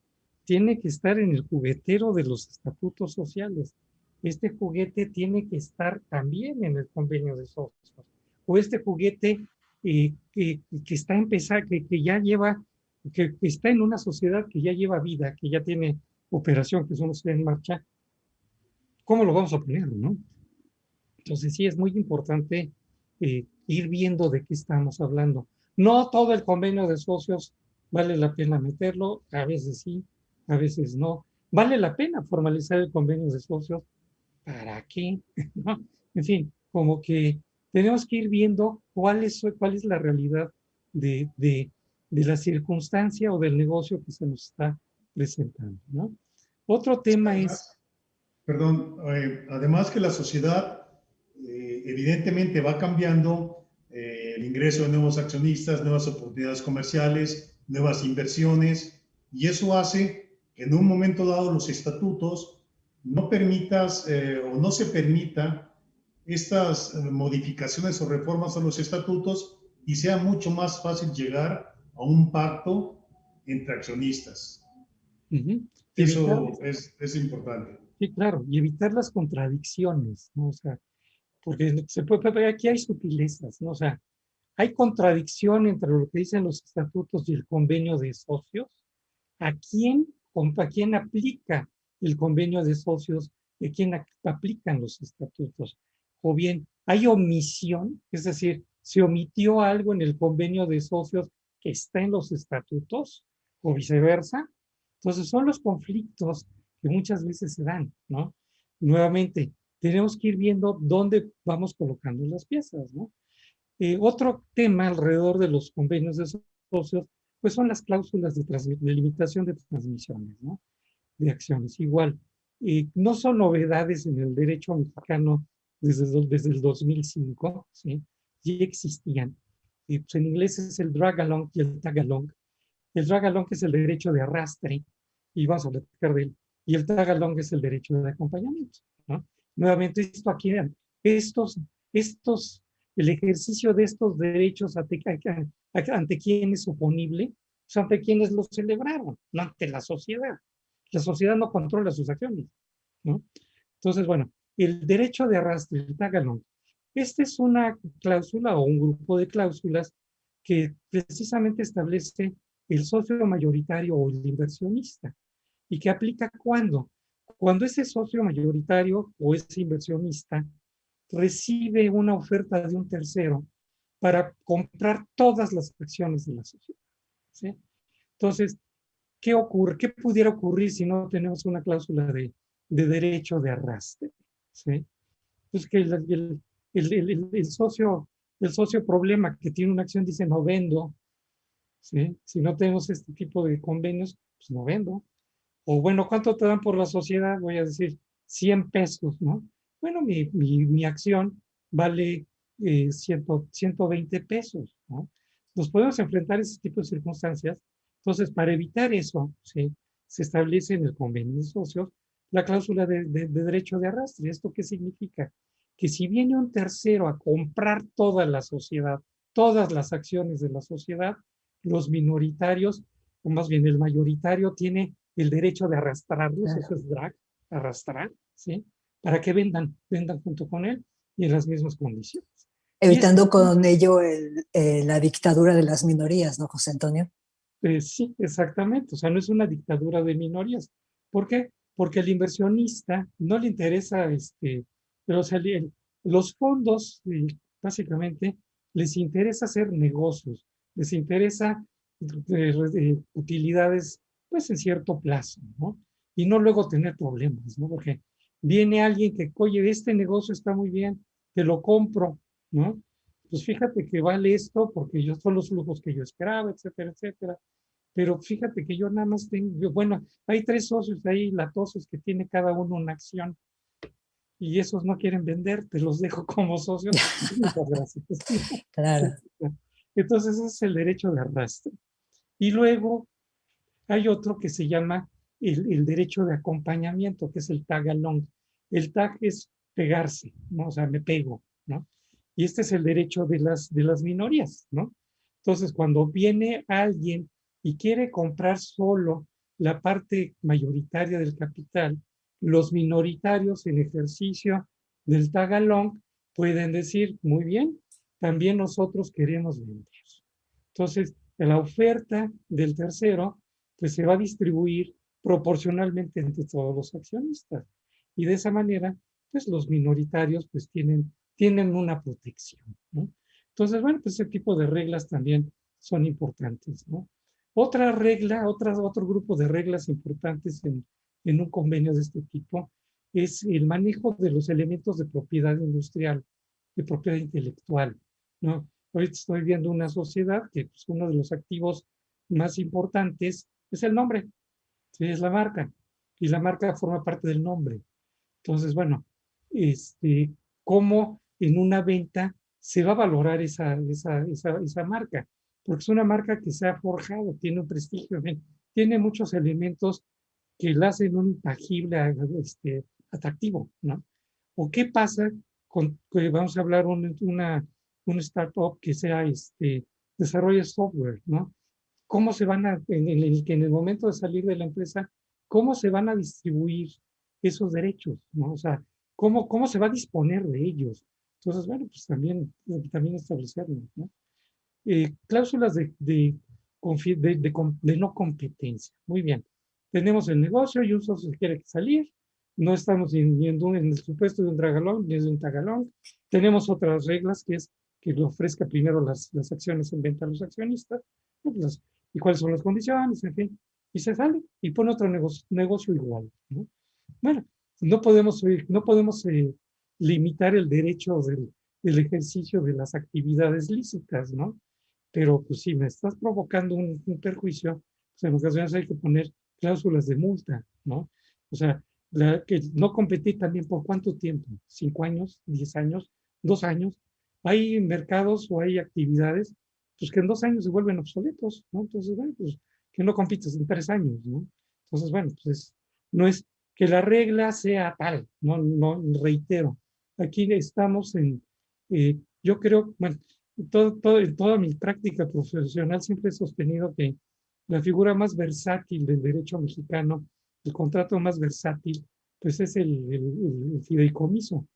tiene que estar en el juguetero de los estatutos sociales. Este juguete tiene que estar también en el convenio de socios. O este juguete que está empezando, que ya lleva, que está en una sociedad que ya lleva vida, que ya tiene operación, que solo está en marcha, ¿cómo lo vamos a poner, no? Entonces sí es muy importante ir viendo de qué estamos hablando. No todo el convenio de socios vale la pena meterlo, a veces sí, a veces no. ¿Vale la pena formalizar el convenio de socios? ¿Para qué? ¿No? En fin, como que tenemos que ir viendo cuál es la realidad de la circunstancia o del negocio que se nos está presentando, ¿no? Otro tema es... Perdón, además que la sociedad evidentemente va cambiando, el ingreso de nuevos accionistas, nuevas oportunidades comerciales, nuevas inversiones, y eso hace que en un momento dado los estatutos no permitas o no se permita estas modificaciones o reformas a los estatutos y sea mucho más fácil llegar a un pacto entre accionistas. Eso es importante. Sí, claro, y evitar las contradicciones, ¿no? O sea, porque se puede ver, aquí hay sutilezas, ¿no? O sea, hay contradicción entre lo que dicen los estatutos y el convenio de socios. ¿A quién aplica el convenio de socios? ¿A quién aplican los estatutos? O bien, hay omisión, es decir, se omitió algo en el convenio de socios que está en los estatutos, o viceversa. Entonces, son los conflictos que muchas veces se dan, ¿no? Nuevamente, tenemos que ir viendo dónde vamos colocando las piezas, ¿no? Otro tema alrededor de los convenios de socios, pues son las cláusulas de limitación de transmisiones, ¿no? De acciones. Igual, no son novedades en el derecho mexicano desde el 2005, ¿sí? Ya existían. Pues en inglés es el drag along y el tag along. El drag along es el derecho de arrastre, y vamos a platicar de él, y el tag along es el derecho de acompañamiento, ¿no? Nuevamente, el ejercicio de estos derechos ante quién es oponible, pues ante quienes los celebraron, no ante la sociedad. La sociedad no controla sus acciones, ¿no? Entonces, bueno, el derecho de arrastre, el tag along, esta es una cláusula o un grupo de cláusulas que precisamente establece el socio mayoritario o el inversionista. ¿Y que aplica cuándo? Cuando ese socio mayoritario o ese inversionista recibe una oferta de un tercero para comprar todas las acciones de la sociedad, ¿sí? Entonces, ¿qué ocurre? ¿Qué pudiera ocurrir si no tenemos una cláusula de derecho de arrastre? ¿Sí? Pues que el socio problema que tiene una acción dice no vendo, ¿sí? Si no tenemos este tipo de convenios, pues no vendo. O bueno, ¿cuánto te dan por la sociedad? Voy a decir 100 pesos, ¿no? Bueno, mi acción vale 120 pesos, ¿no? Nos podemos enfrentar a ese tipo de circunstancias. Entonces, para evitar eso, ¿sí? Se establece en el convenio de socios la cláusula de derecho de arrastre. ¿Esto qué significa? Que si viene un tercero a comprar toda la sociedad, todas las acciones de la sociedad, los minoritarios, o más bien el mayoritario, tiene el derecho de arrastrarlos, eso es drag, arrastrar, ¿sí? Para que vendan junto con él y en las mismas condiciones. Evitando con ello la dictadura de las minorías, ¿no, José Antonio? Sí, exactamente. O sea, no es una dictadura de minorías. ¿Por qué? Porque al inversionista no le interesa, pero, o sea, los fondos, básicamente, les interesa hacer negocios, les interesa utilidades, pues en cierto plazo, ¿no? Y no luego tener problemas, ¿no? Porque viene alguien que, oye, este negocio está muy bien, te lo compro, ¿no? Pues fíjate que vale esto porque son los flujos que yo esperaba, etcétera, etcétera. Pero fíjate que yo nada más tengo, bueno, hay 3 socios ahí latosos que tiene cada uno una acción y esos no quieren vender, te los dejo como socios. Muchas gracias. Claro. Entonces ese es el derecho de arrastre. Y luego hay otro que se llama el derecho de acompañamiento, que es el tag along. El tag es pegarse, ¿no? O sea, me pego, ¿no? Y este es el derecho de las minorías, ¿no? Entonces, cuando viene alguien y quiere comprar solo la parte mayoritaria del capital, los minoritarios en ejercicio del tag along pueden decir, muy bien, también nosotros queremos vender. Entonces, la oferta del tercero, pues se va a distribuir proporcionalmente entre todos los accionistas. Y de esa manera, pues los minoritarios pues tienen una protección, ¿no? Entonces, bueno, pues ese tipo de reglas también son importantes, ¿no? Otra regla, otro grupo de reglas importantes en un convenio de este tipo es el manejo de los elementos de propiedad industrial, de propiedad intelectual, ¿no? Ahorita estoy viendo una sociedad que pues, uno de los activos más importantes es el nombre, ¿sí? Es la marca, y la marca forma parte del nombre. Entonces, ¿cómo en una venta se va a valorar esa marca? Porque es una marca que se ha forjado, tiene un prestigio, tiene muchos elementos que la hacen un intangible atractivo, ¿no? ¿O qué pasa que vamos a hablar un startup que sea desarrolle software, ¿no? ¿Cómo se van en el momento de salir de la empresa, cómo se van a distribuir esos derechos, ¿no? O sea, ¿cómo se va a disponer de ellos? Entonces, bueno, pues también establecerlo, ¿no? Cláusulas de no competencia. Muy bien. Tenemos el negocio y un socio quiere salir. No estamos en el supuesto de un dragalón ni de un tagalón. Tenemos otras reglas que es que le ofrezca primero las acciones en venta a los accionistas, ¿no? Y cuáles son las condiciones, en fin. Y se sale y pone otro negocio igual, ¿no? Bueno, no podemos limitar el derecho del ejercicio de las actividades lícitas, ¿no? Pero pues si me estás provocando un perjuicio, pues en ocasiones hay que poner cláusulas de multa, ¿no? O sea, que no competir también por cuánto tiempo, 5 años, 10 años, 2 años. Hay mercados o hay actividades pues que en 2 años se vuelven obsoletos, ¿no? Entonces, bueno, pues que no compites en 3 años, ¿no? Entonces, bueno, pues no es que la regla sea tal, no reitero. Aquí estamos yo creo, bueno, en toda mi práctica profesional siempre he sostenido que la figura más versátil del derecho mexicano, el contrato más versátil, pues es el fideicomiso.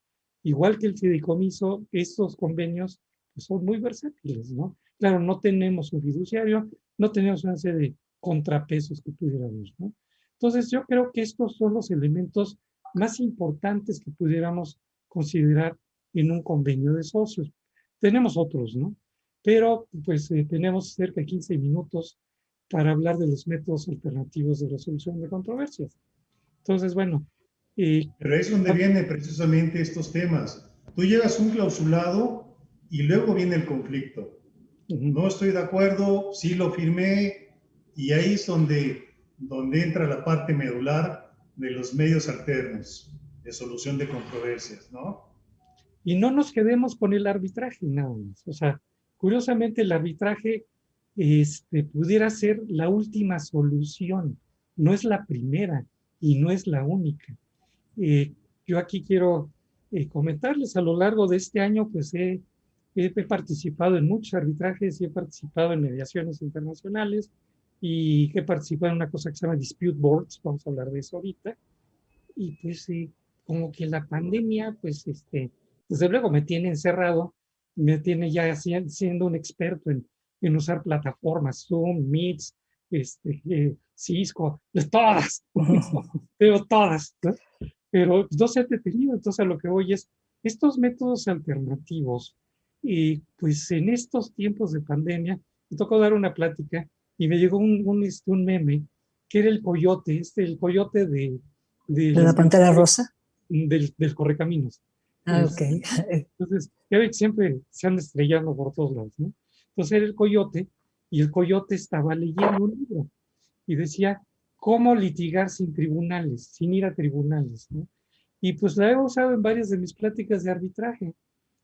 Igual que el fideicomiso, estos convenios pues, son muy versátiles, ¿no? Claro, no tenemos un fiduciario, no tenemos una serie de contrapesos que pudiéramos, ¿no? Entonces, yo creo que estos son los elementos más importantes que pudiéramos considerar en un convenio de socios. Tenemos otros, ¿no? Pero pues tenemos cerca de 15 minutos para hablar de los métodos alternativos de resolución de controversias. Entonces, bueno. Pero es donde vienen precisamente estos temas. Tú llevas un clausulado y luego viene el conflicto. No estoy de acuerdo, sí lo firmé, y ahí es donde entra la parte medular de los medios alternos de solución de controversias, ¿no? Y no nos quedemos con el arbitraje nada más. O sea, curiosamente el arbitraje pudiera ser la última solución, no es la primera y no es la única. Yo aquí quiero comentarles, a lo largo de este año, pues he participado en muchos arbitrajes y he participado en mediaciones internacionales y he participado en una cosa que se llama Dispute Boards, vamos a hablar de eso ahorita, y pues como que la pandemia, pues desde luego me tiene encerrado, me tiene ya siendo un experto en usar plataformas, Zoom, Meets, Cisco, de todas, pero todas, ¿no? Pero no se ha detenido, entonces a lo que voy es, estos métodos alternativos, pues en estos tiempos de pandemia, me tocó dar una plática y me llegó un meme que era el coyote, el coyote ¿De la Pantera Rosa? Del Correcaminos. Ah, ok. Entonces, ya ve que siempre se han estrellado por todos lados, ¿no? Entonces era el coyote y el coyote estaba leyendo un libro y decía cómo litigar sin tribunales, sin ir a tribunales, ¿no? Y pues la he usado en varias de mis pláticas de arbitraje.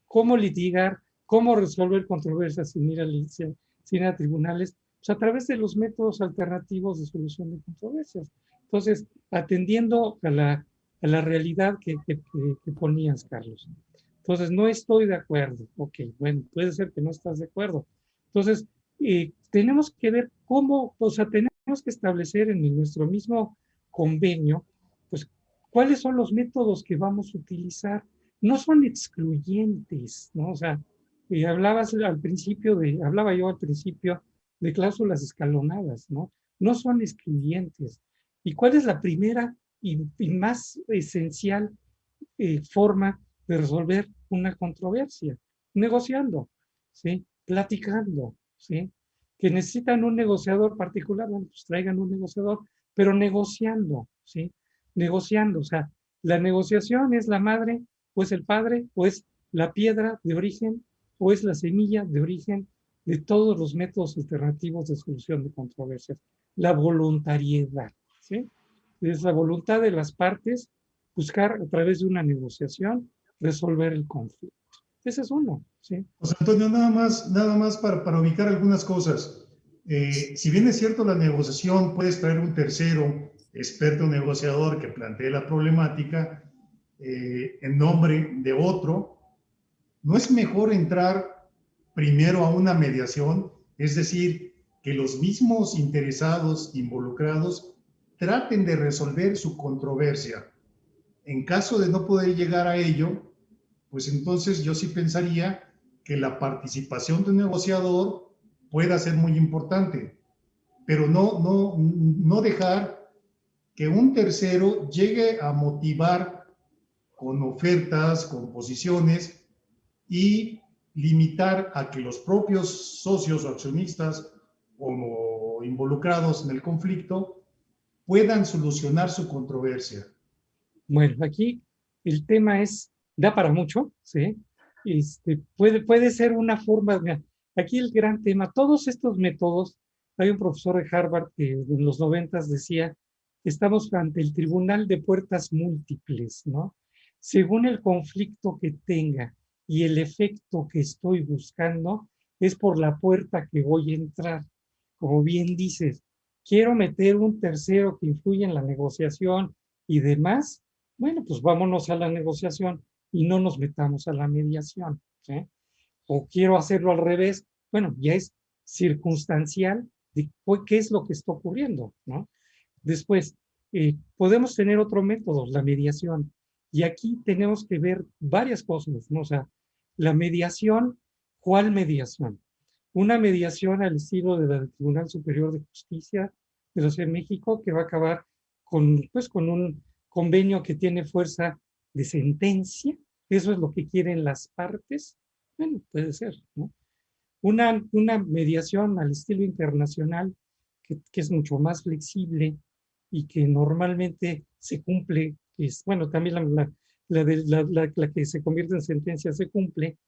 Cómo litigar, cómo resolver controversias sin ir a tribunales, pues a través de los métodos alternativos de solución de controversias. Entonces, atendiendo a la realidad que ponías, Carlos. Entonces, no estoy de acuerdo. Ok, bueno, puede ser que no estás de acuerdo. Entonces, tenemos que ver cómo, o sea, tenemos que establecer en nuestro mismo convenio, pues, cuáles son los métodos que vamos a utilizar. No son excluyentes, ¿no? O sea, hablaba yo al principio de cláusulas escalonadas, ¿no? No son excluyentes. ¿Y cuál es la primera y más esencial forma de resolver una controversia? Negociando, ¿sí? Platicando, ¿sí? Que necesitan un negociador particular, bueno, pues traigan un negociador, pero negociando, ¿sí? Negociando, o sea, la negociación es la madre, o es el padre, o es la piedra de origen, o es la semilla de origen de todos los métodos alternativos de solución de controversias. La voluntariedad, ¿sí? Es la voluntad de las partes buscar a través de una negociación resolver el conflicto. Ese es uno, ¿sí? José Antonio, nada más para ubicar algunas cosas. Si bien es cierto la negociación, puedes traer un tercero, experto negociador que plantee la problemática en nombre de otro, ¿no es mejor entrar primero a una mediación? Es decir, que los mismos interesados involucrados traten de resolver su controversia. En caso de no poder llegar a ello, pues entonces yo sí pensaría que la participación de un negociador pueda ser muy importante, pero no dejar que un tercero llegue a motivar con ofertas, con posiciones y limitar a que los propios socios o accionistas o involucrados en el conflicto puedan solucionar su controversia. Bueno, aquí el tema da para mucho, ¿sí? Puede ser una forma, mira, aquí el gran tema, todos estos métodos, hay un profesor de Harvard que en los 90 decía, estamos ante el tribunal de puertas múltiples, ¿no? Según el conflicto que tenga y el efecto que estoy buscando, es por la puerta que voy a entrar. Como bien dices, quiero meter un tercero que influye en la negociación y demás, bueno, pues vámonos a la negociación y no nos metamos a la mediación, ¿sí? O quiero hacerlo al revés, bueno, ya es circunstancial de qué es lo que está ocurriendo, ¿no? Después, podemos tener otro método, la mediación. Y aquí tenemos que ver varias cosas, ¿no? O sea, la mediación, ¿cuál mediación? Una mediación al estilo del Tribunal Superior de Justicia de la Ciudad de México, que va a acabar pues, con un convenio que tiene fuerza de sentencia. Eso es lo que quieren las partes. Bueno, puede ser, ¿no? Una mediación al estilo internacional que es mucho más flexible y que normalmente se cumple, bueno, también la que se convierte en sentencia se cumple,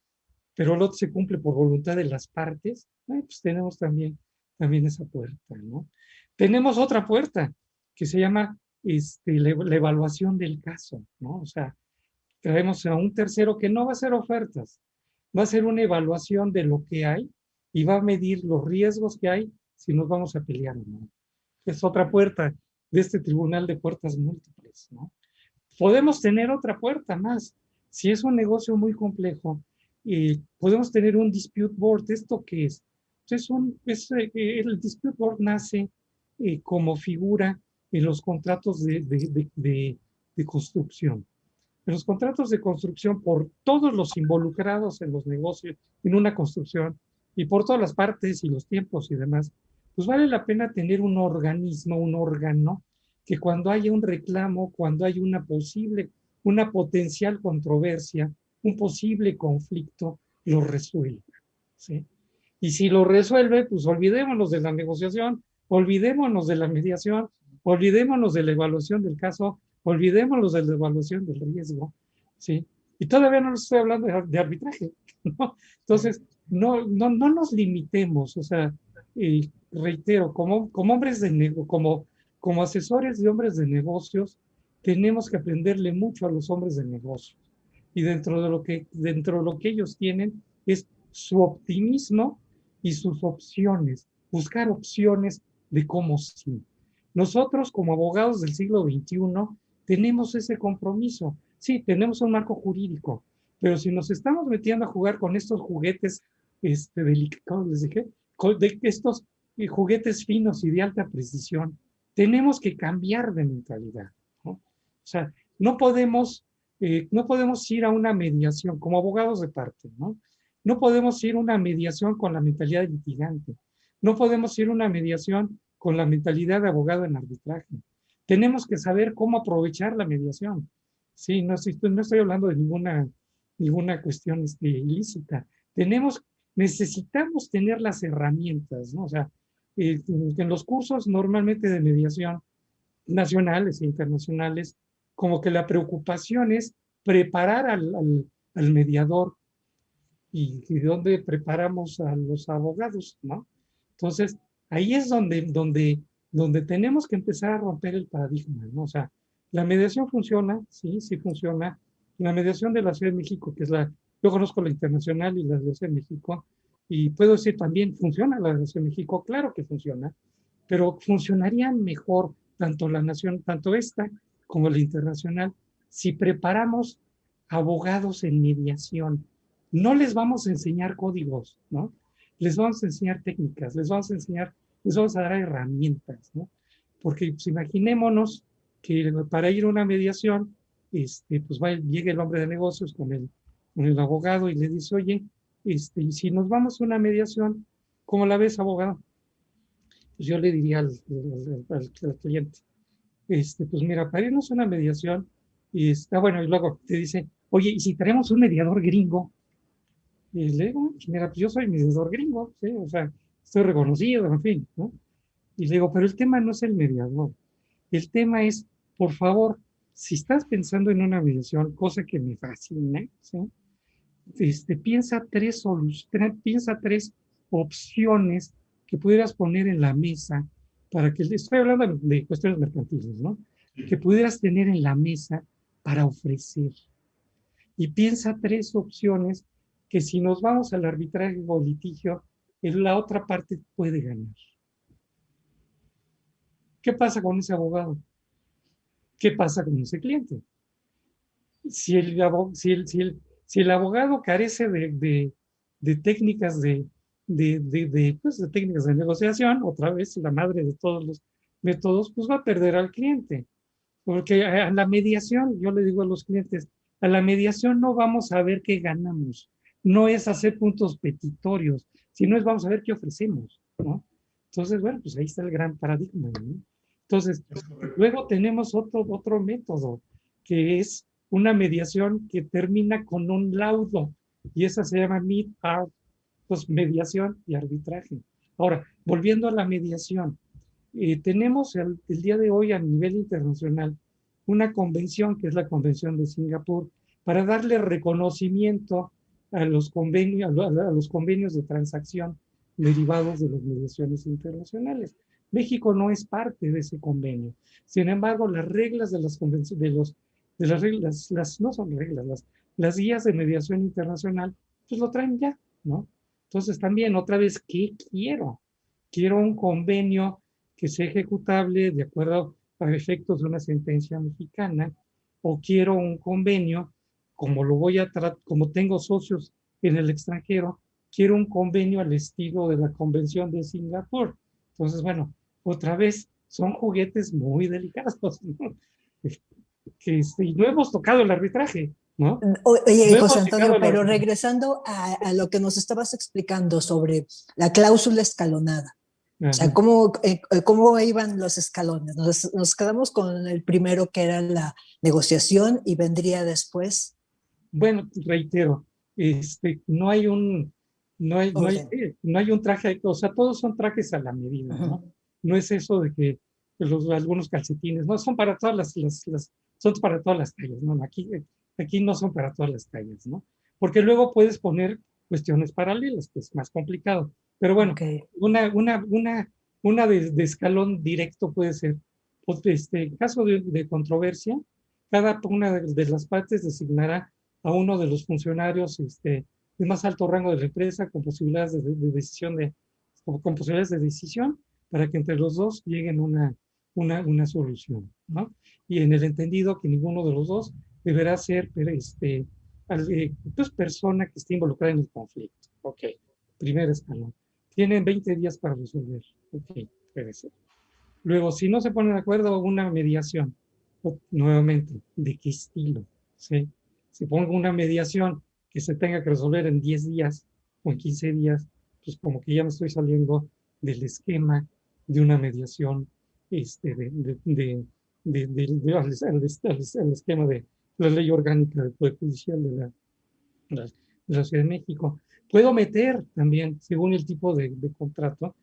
pero el otro se cumple por voluntad de las partes, pues tenemos también esa puerta, ¿no? Tenemos otra puerta que se llama la evaluación del caso, ¿no? O sea, traemos a un tercero que no va a hacer ofertas, va a hacer una evaluación de lo que hay y va a medir los riesgos que hay si nos vamos a pelear o no. Es otra puerta de este tribunal de puertas múltiples, ¿no? Podemos tener otra puerta más. Si es un negocio muy complejo, podemos tener un dispute board. ¿Esto qué es? El dispute board nace como figura en los contratos de construcción. En los contratos de construcción, por todos los involucrados en los negocios, en una construcción, y por todas las partes y los tiempos y demás, pues vale la pena tener un organismo, un órgano, que cuando haya un reclamo, cuando hay una potencial controversia, un posible conflicto, lo resuelva, ¿sí? Y si lo resuelve, pues olvidémonos de la negociación, olvidémonos de la mediación, olvidémonos de la evaluación del caso, olvidémonos de la evaluación del riesgo, ¿sí? Y todavía no estoy hablando de arbitraje, ¿no? Entonces, no nos limitemos, o sea, reitero, como hombres de negocio, como asesores de hombres de negocios, tenemos que aprenderle mucho a los hombres de negocios. Y dentro de lo que ellos tienen es su optimismo y sus opciones, buscar opciones de cómo sí. Nosotros, como abogados del siglo XXI, tenemos ese compromiso. Sí, tenemos un marco jurídico, Pero si nos estamos metiendo a jugar con estos juguetes delicados, les dije, de estos juguetes finos y de alta precisión, tenemos que cambiar de mentalidad, ¿no? O sea, no podemos ir a una mediación como abogados de parte, ¿no? No podemos ir a una mediación con la mentalidad de litigante. No podemos ir a una mediación con la mentalidad de abogado en arbitraje. Tenemos que saber cómo aprovechar la mediación. Sí, no estoy hablando de ninguna cuestión ilícita. Necesitamos tener las herramientas, ¿no? O sea, en los cursos normalmente de mediación nacionales e internacionales, como que la preocupación es preparar al mediador y donde preparamos a los abogados, ¿no? Entonces, ahí es donde tenemos que empezar a romper el paradigma, ¿no? O sea, la mediación funciona, sí funciona. La mediación de la Ciudad de México, que es yo conozco la internacional y la de la Ciudad de México, y puedo decir también, ¿funciona la de la Ciudad de México? Claro que funciona, pero funcionaría mejor tanto esta como la internacional si preparamos abogados en mediación. No les vamos a enseñar códigos, ¿no? Les vamos a enseñar técnicas, les vamos a dar herramientas, ¿no? Porque pues, imaginémonos que para ir a una mediación, pues llega el hombre de negocios con el abogado y le dice, oye, y si nos vamos a una mediación, ¿cómo la ves, abogado? Pues yo le diría al cliente, pues mira, para irnos a una mediación, bueno, y luego te dice, oye, ¿y si traemos un mediador gringo? Y le digo, pues mira, pues yo soy mediador gringo, ¿sí? O sea, estoy reconocido, en fin, ¿no? Y le digo, pero el tema no es el mediador. El tema es, por favor, si estás pensando en una mediación, cosa que me fascina, ¿sí? Piensa tres opciones que pudieras poner en la mesa para que, estoy hablando de cuestiones mercantiles, ¿no? Que pudieras tener en la mesa para ofrecer. Y piensa tres opciones que si nos vamos al arbitraje o litigio, la otra parte puede ganar. ¿Qué pasa con ese abogado? ¿Qué pasa con ese cliente? Si el abogado carece de técnicas pues, de técnicas de negociación, otra vez la madre de todos los métodos, pues va a perder al cliente. Porque a la mediación, yo le digo a los clientes, a la mediación no vamos a ver qué ganamos, no es hacer puntos petitorios, sino es vamos a ver qué ofrecemos, ¿no? Entonces, bueno, pues ahí está el gran paradigma, ¿no? Entonces, luego tenemos otro método, que es una mediación que termina con un laudo, y esa se llama mid-art, pues mediación y arbitraje. Ahora, volviendo a la mediación, tenemos el día de hoy a nivel internacional una convención que es la Convención de Singapur para darle reconocimiento a los convenios de transacción derivados de las mediaciones internacionales. México no es parte de ese convenio. Sin embargo, las reglas de las convenciones, no son reglas, las guías de mediación internacional, pues lo traen ya, ¿no? Entonces también, otra vez, ¿qué quiero? Quiero un convenio que sea ejecutable de acuerdo a efectos de una sentencia mexicana, o quiero un convenio, como tengo socios en el extranjero, quiero un convenio al estilo de la Convención de Singapur. Entonces, bueno, otra vez, son juguetes muy delicados, ¿no? Y no hemos tocado el arbitraje, ¿no? Oye, José Antonio, pero regresando a lo que nos estabas explicando sobre la cláusula escalonada. Ajá. O sea, ¿cómo iban los escalones? Nos quedamos con el primero, que era la negociación, y vendría después. Bueno, reitero, no hay un traje, o sea, todos son trajes a la medida, ¿no? Uh-huh. No es eso de que algunos calcetines, no, son para todas son para todas las tallas, ¿no? Aquí no son para todas las tallas, ¿no? Porque luego puedes poner cuestiones paralelas, que es más complicado. Pero bueno, okay. Una de escalón directo puede ser, en caso de controversia, cada una de las partes designará a uno de los funcionarios de más alto rango de la empresa con posibilidades con posibilidades de decisión para que entre los dos lleguen una solución, ¿no? Y en el entendido que ninguno de los dos deberá ser pues persona que esté involucrada en el conflicto. Ok, primer escalón. Tienen 20 días para resolver. Ok, puede ser. Luego, si no se ponen de acuerdo, una mediación. Nuevamente, ¿de qué estilo? ¿Sí? Si pongo una mediación que se tenga que resolver en 10 días o en 15 días, pues como que ya me estoy saliendo del esquema de una mediación, al esquema de la ley orgánica del Poder Judicial de la Ciudad de México. Puedo meter también, según el tipo de contrato,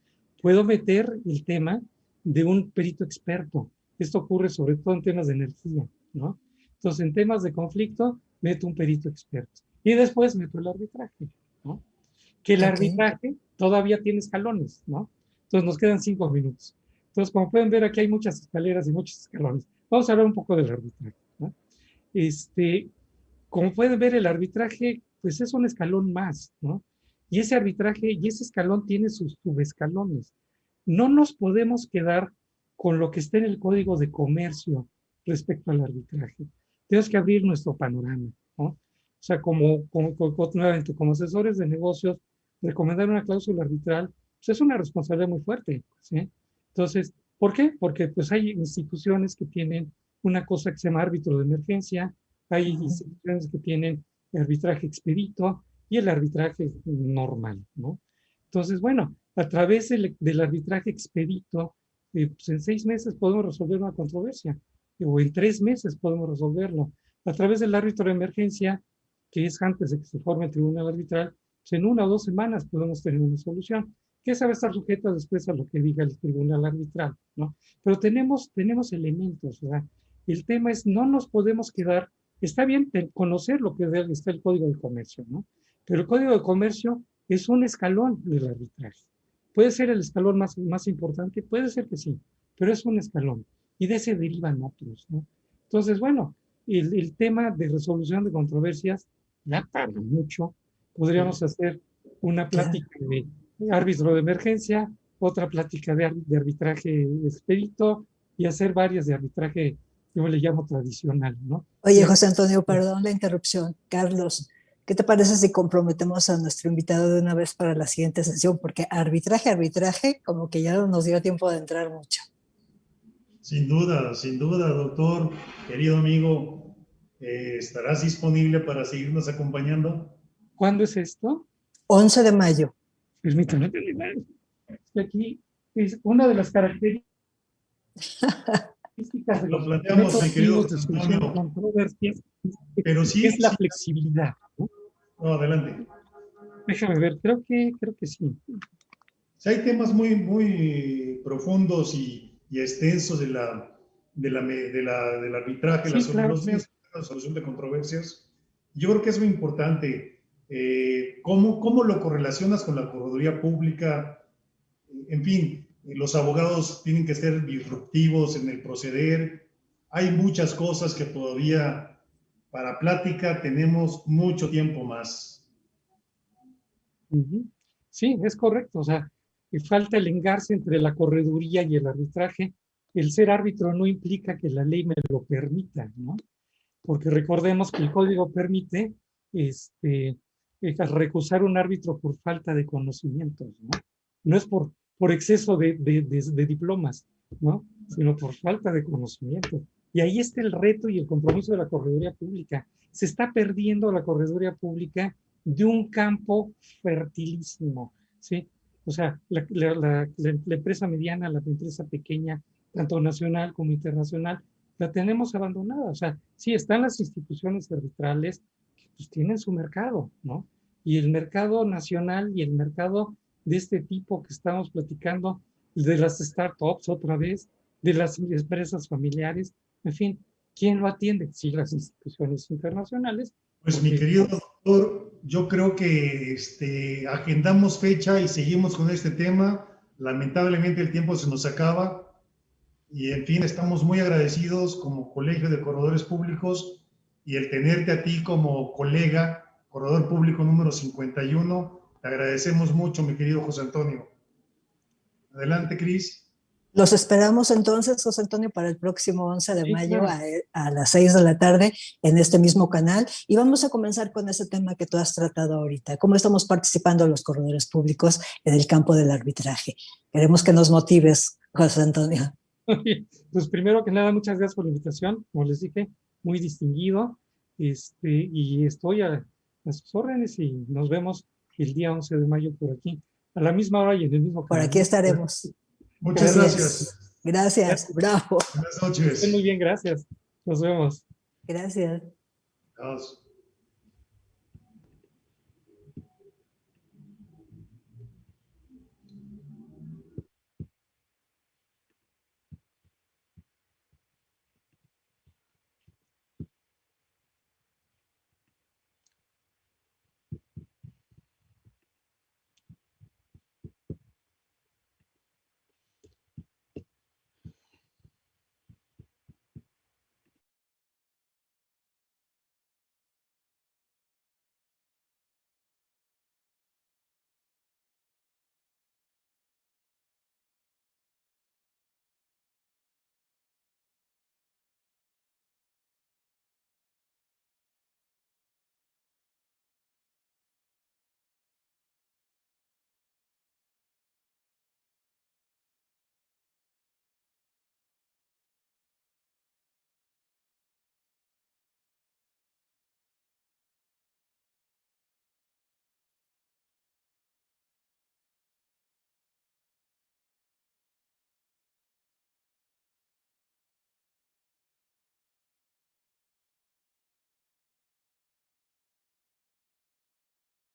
puedo meter el tema de un perito experto. Esto ocurre sobre todo en temas de energía, ¿no? Entonces, en temas de conflicto, meto un perito experto. Y después meto el arbitraje, ¿no? Que el arbitraje todavía tiene escalones, ¿no? Entonces, nos quedan 5 minutos. Entonces, como pueden ver, aquí hay muchas escaleras y muchos escalones. Vamos a hablar un poco del arbitraje, ¿no? Como pueden ver, el arbitraje, pues es un escalón más, ¿no? Y ese arbitraje y ese escalón tiene sus subescalones. No nos podemos quedar con lo que está en el Código de Comercio respecto al arbitraje. Tenemos que abrir nuestro panorama, ¿no? O sea, nuevamente, como asesores de negocios, recomendar una cláusula arbitral, pues es una responsabilidad muy fuerte, ¿sí? Entonces, ¿por qué? Porque pues hay instituciones que tienen una cosa que se llama árbitro de emergencia, hay instituciones que tienen arbitraje expedito y el arbitraje normal, ¿no? Entonces, bueno, a través del arbitraje expedito, pues en 6 meses podemos resolver una controversia, o en 3 meses podemos resolverlo. A través del árbitro de emergencia, que es antes de que se forme el tribunal arbitral, pues en 1 o 2 semanas podemos tener una solución, que esa va a estar sujeta después a lo que diga el tribunal arbitral, ¿no? Pero tenemos elementos, ¿verdad? El tema es, no nos podemos quedar. Está bien conocer lo que está el Código de Comercio, ¿no? Pero el Código de Comercio es un escalón del arbitraje. Puede ser el escalón más importante, puede ser que sí, pero es un escalón. Y de ese derivan otros, ¿no? Entonces, bueno, el tema de resolución de controversias da para mucho. Podríamos hacer una plática de árbitro de emergencia, otra plática de arbitraje expedito y hacer varias de arbitraje, yo le llamo tradicional, ¿no? Oye, José Antonio, perdón la interrupción. Carlos, ¿qué te parece si comprometemos a nuestro invitado de una vez para la siguiente sesión? Porque arbitraje, como que ya no nos dio tiempo de entrar mucho. Sin duda, doctor, querido amigo, ¿estarás disponible para seguirnos acompañando? ¿Cuándo es esto? 11 de mayo. Permítame. Aquí es una de las características de Lo planteamos, mi querido Antonio, controversias, pero sí es la flexibilidad, ¿no? No, adelante. Déjame ver, creo que sí. Sí, hay temas muy profundos y extensos del arbitraje, Sí, claro. La solución de controversias. Yo creo que es muy importante. ¿Cómo lo correlacionas con la correduría pública? En fin, los abogados tienen que ser disruptivos en el proceder. Hay muchas cosas que todavía para plática tenemos mucho tiempo más. Sí, es correcto. O sea, falta el engarce entre la correduría y el arbitraje. El ser árbitro no implica que la ley me lo permita, ¿no? Porque recordemos que el código permite recusar un árbitro por falta de conocimientos, ¿no? No es por exceso de diplomas, ¿no? Sino por falta de conocimiento. Y ahí está el reto y el compromiso de la correduría pública. Se está perdiendo la correduría pública de un campo fertilísimo, ¿sí? O sea, la empresa mediana, la empresa pequeña, tanto nacional como internacional, la tenemos abandonada. O sea, sí están las instituciones arbitrales que pues tienen su mercado, ¿no? Y el mercado nacional y el mercado de este tipo que estamos platicando, de las startups otra vez, de las empresas familiares, en fin, ¿quién lo atiende? Sí, las instituciones internacionales. Pues mi querido doctor, yo creo que agendamos fecha y seguimos con este tema. Lamentablemente el tiempo se nos acaba y en fin, estamos muy agradecidos como Colegio de Corredores Públicos y el tenerte a ti como colega, corredor público número 51. Te agradecemos mucho, mi querido José Antonio. Adelante, Cris. Los esperamos entonces, José Antonio, para el próximo 11 de Sí, mayo claro. a las 6 de la tarde en este mismo canal. Y vamos a comenzar con ese tema que tú has tratado ahorita, cómo estamos participando los corredores públicos en el campo del arbitraje. Queremos que nos motives, José Antonio. Pues primero que nada, muchas gracias por la invitación. Como les dije, muy distinguido. Y estoy a sus órdenes y nos vemos el día 11 de mayo por aquí, a la misma hora y en el mismo Por canal. aquí estaremos. Muchas gracias. Gracias, bravo. Buenas Estén noches. muy bien, gracias. Nos vemos. Gracias. Adiós.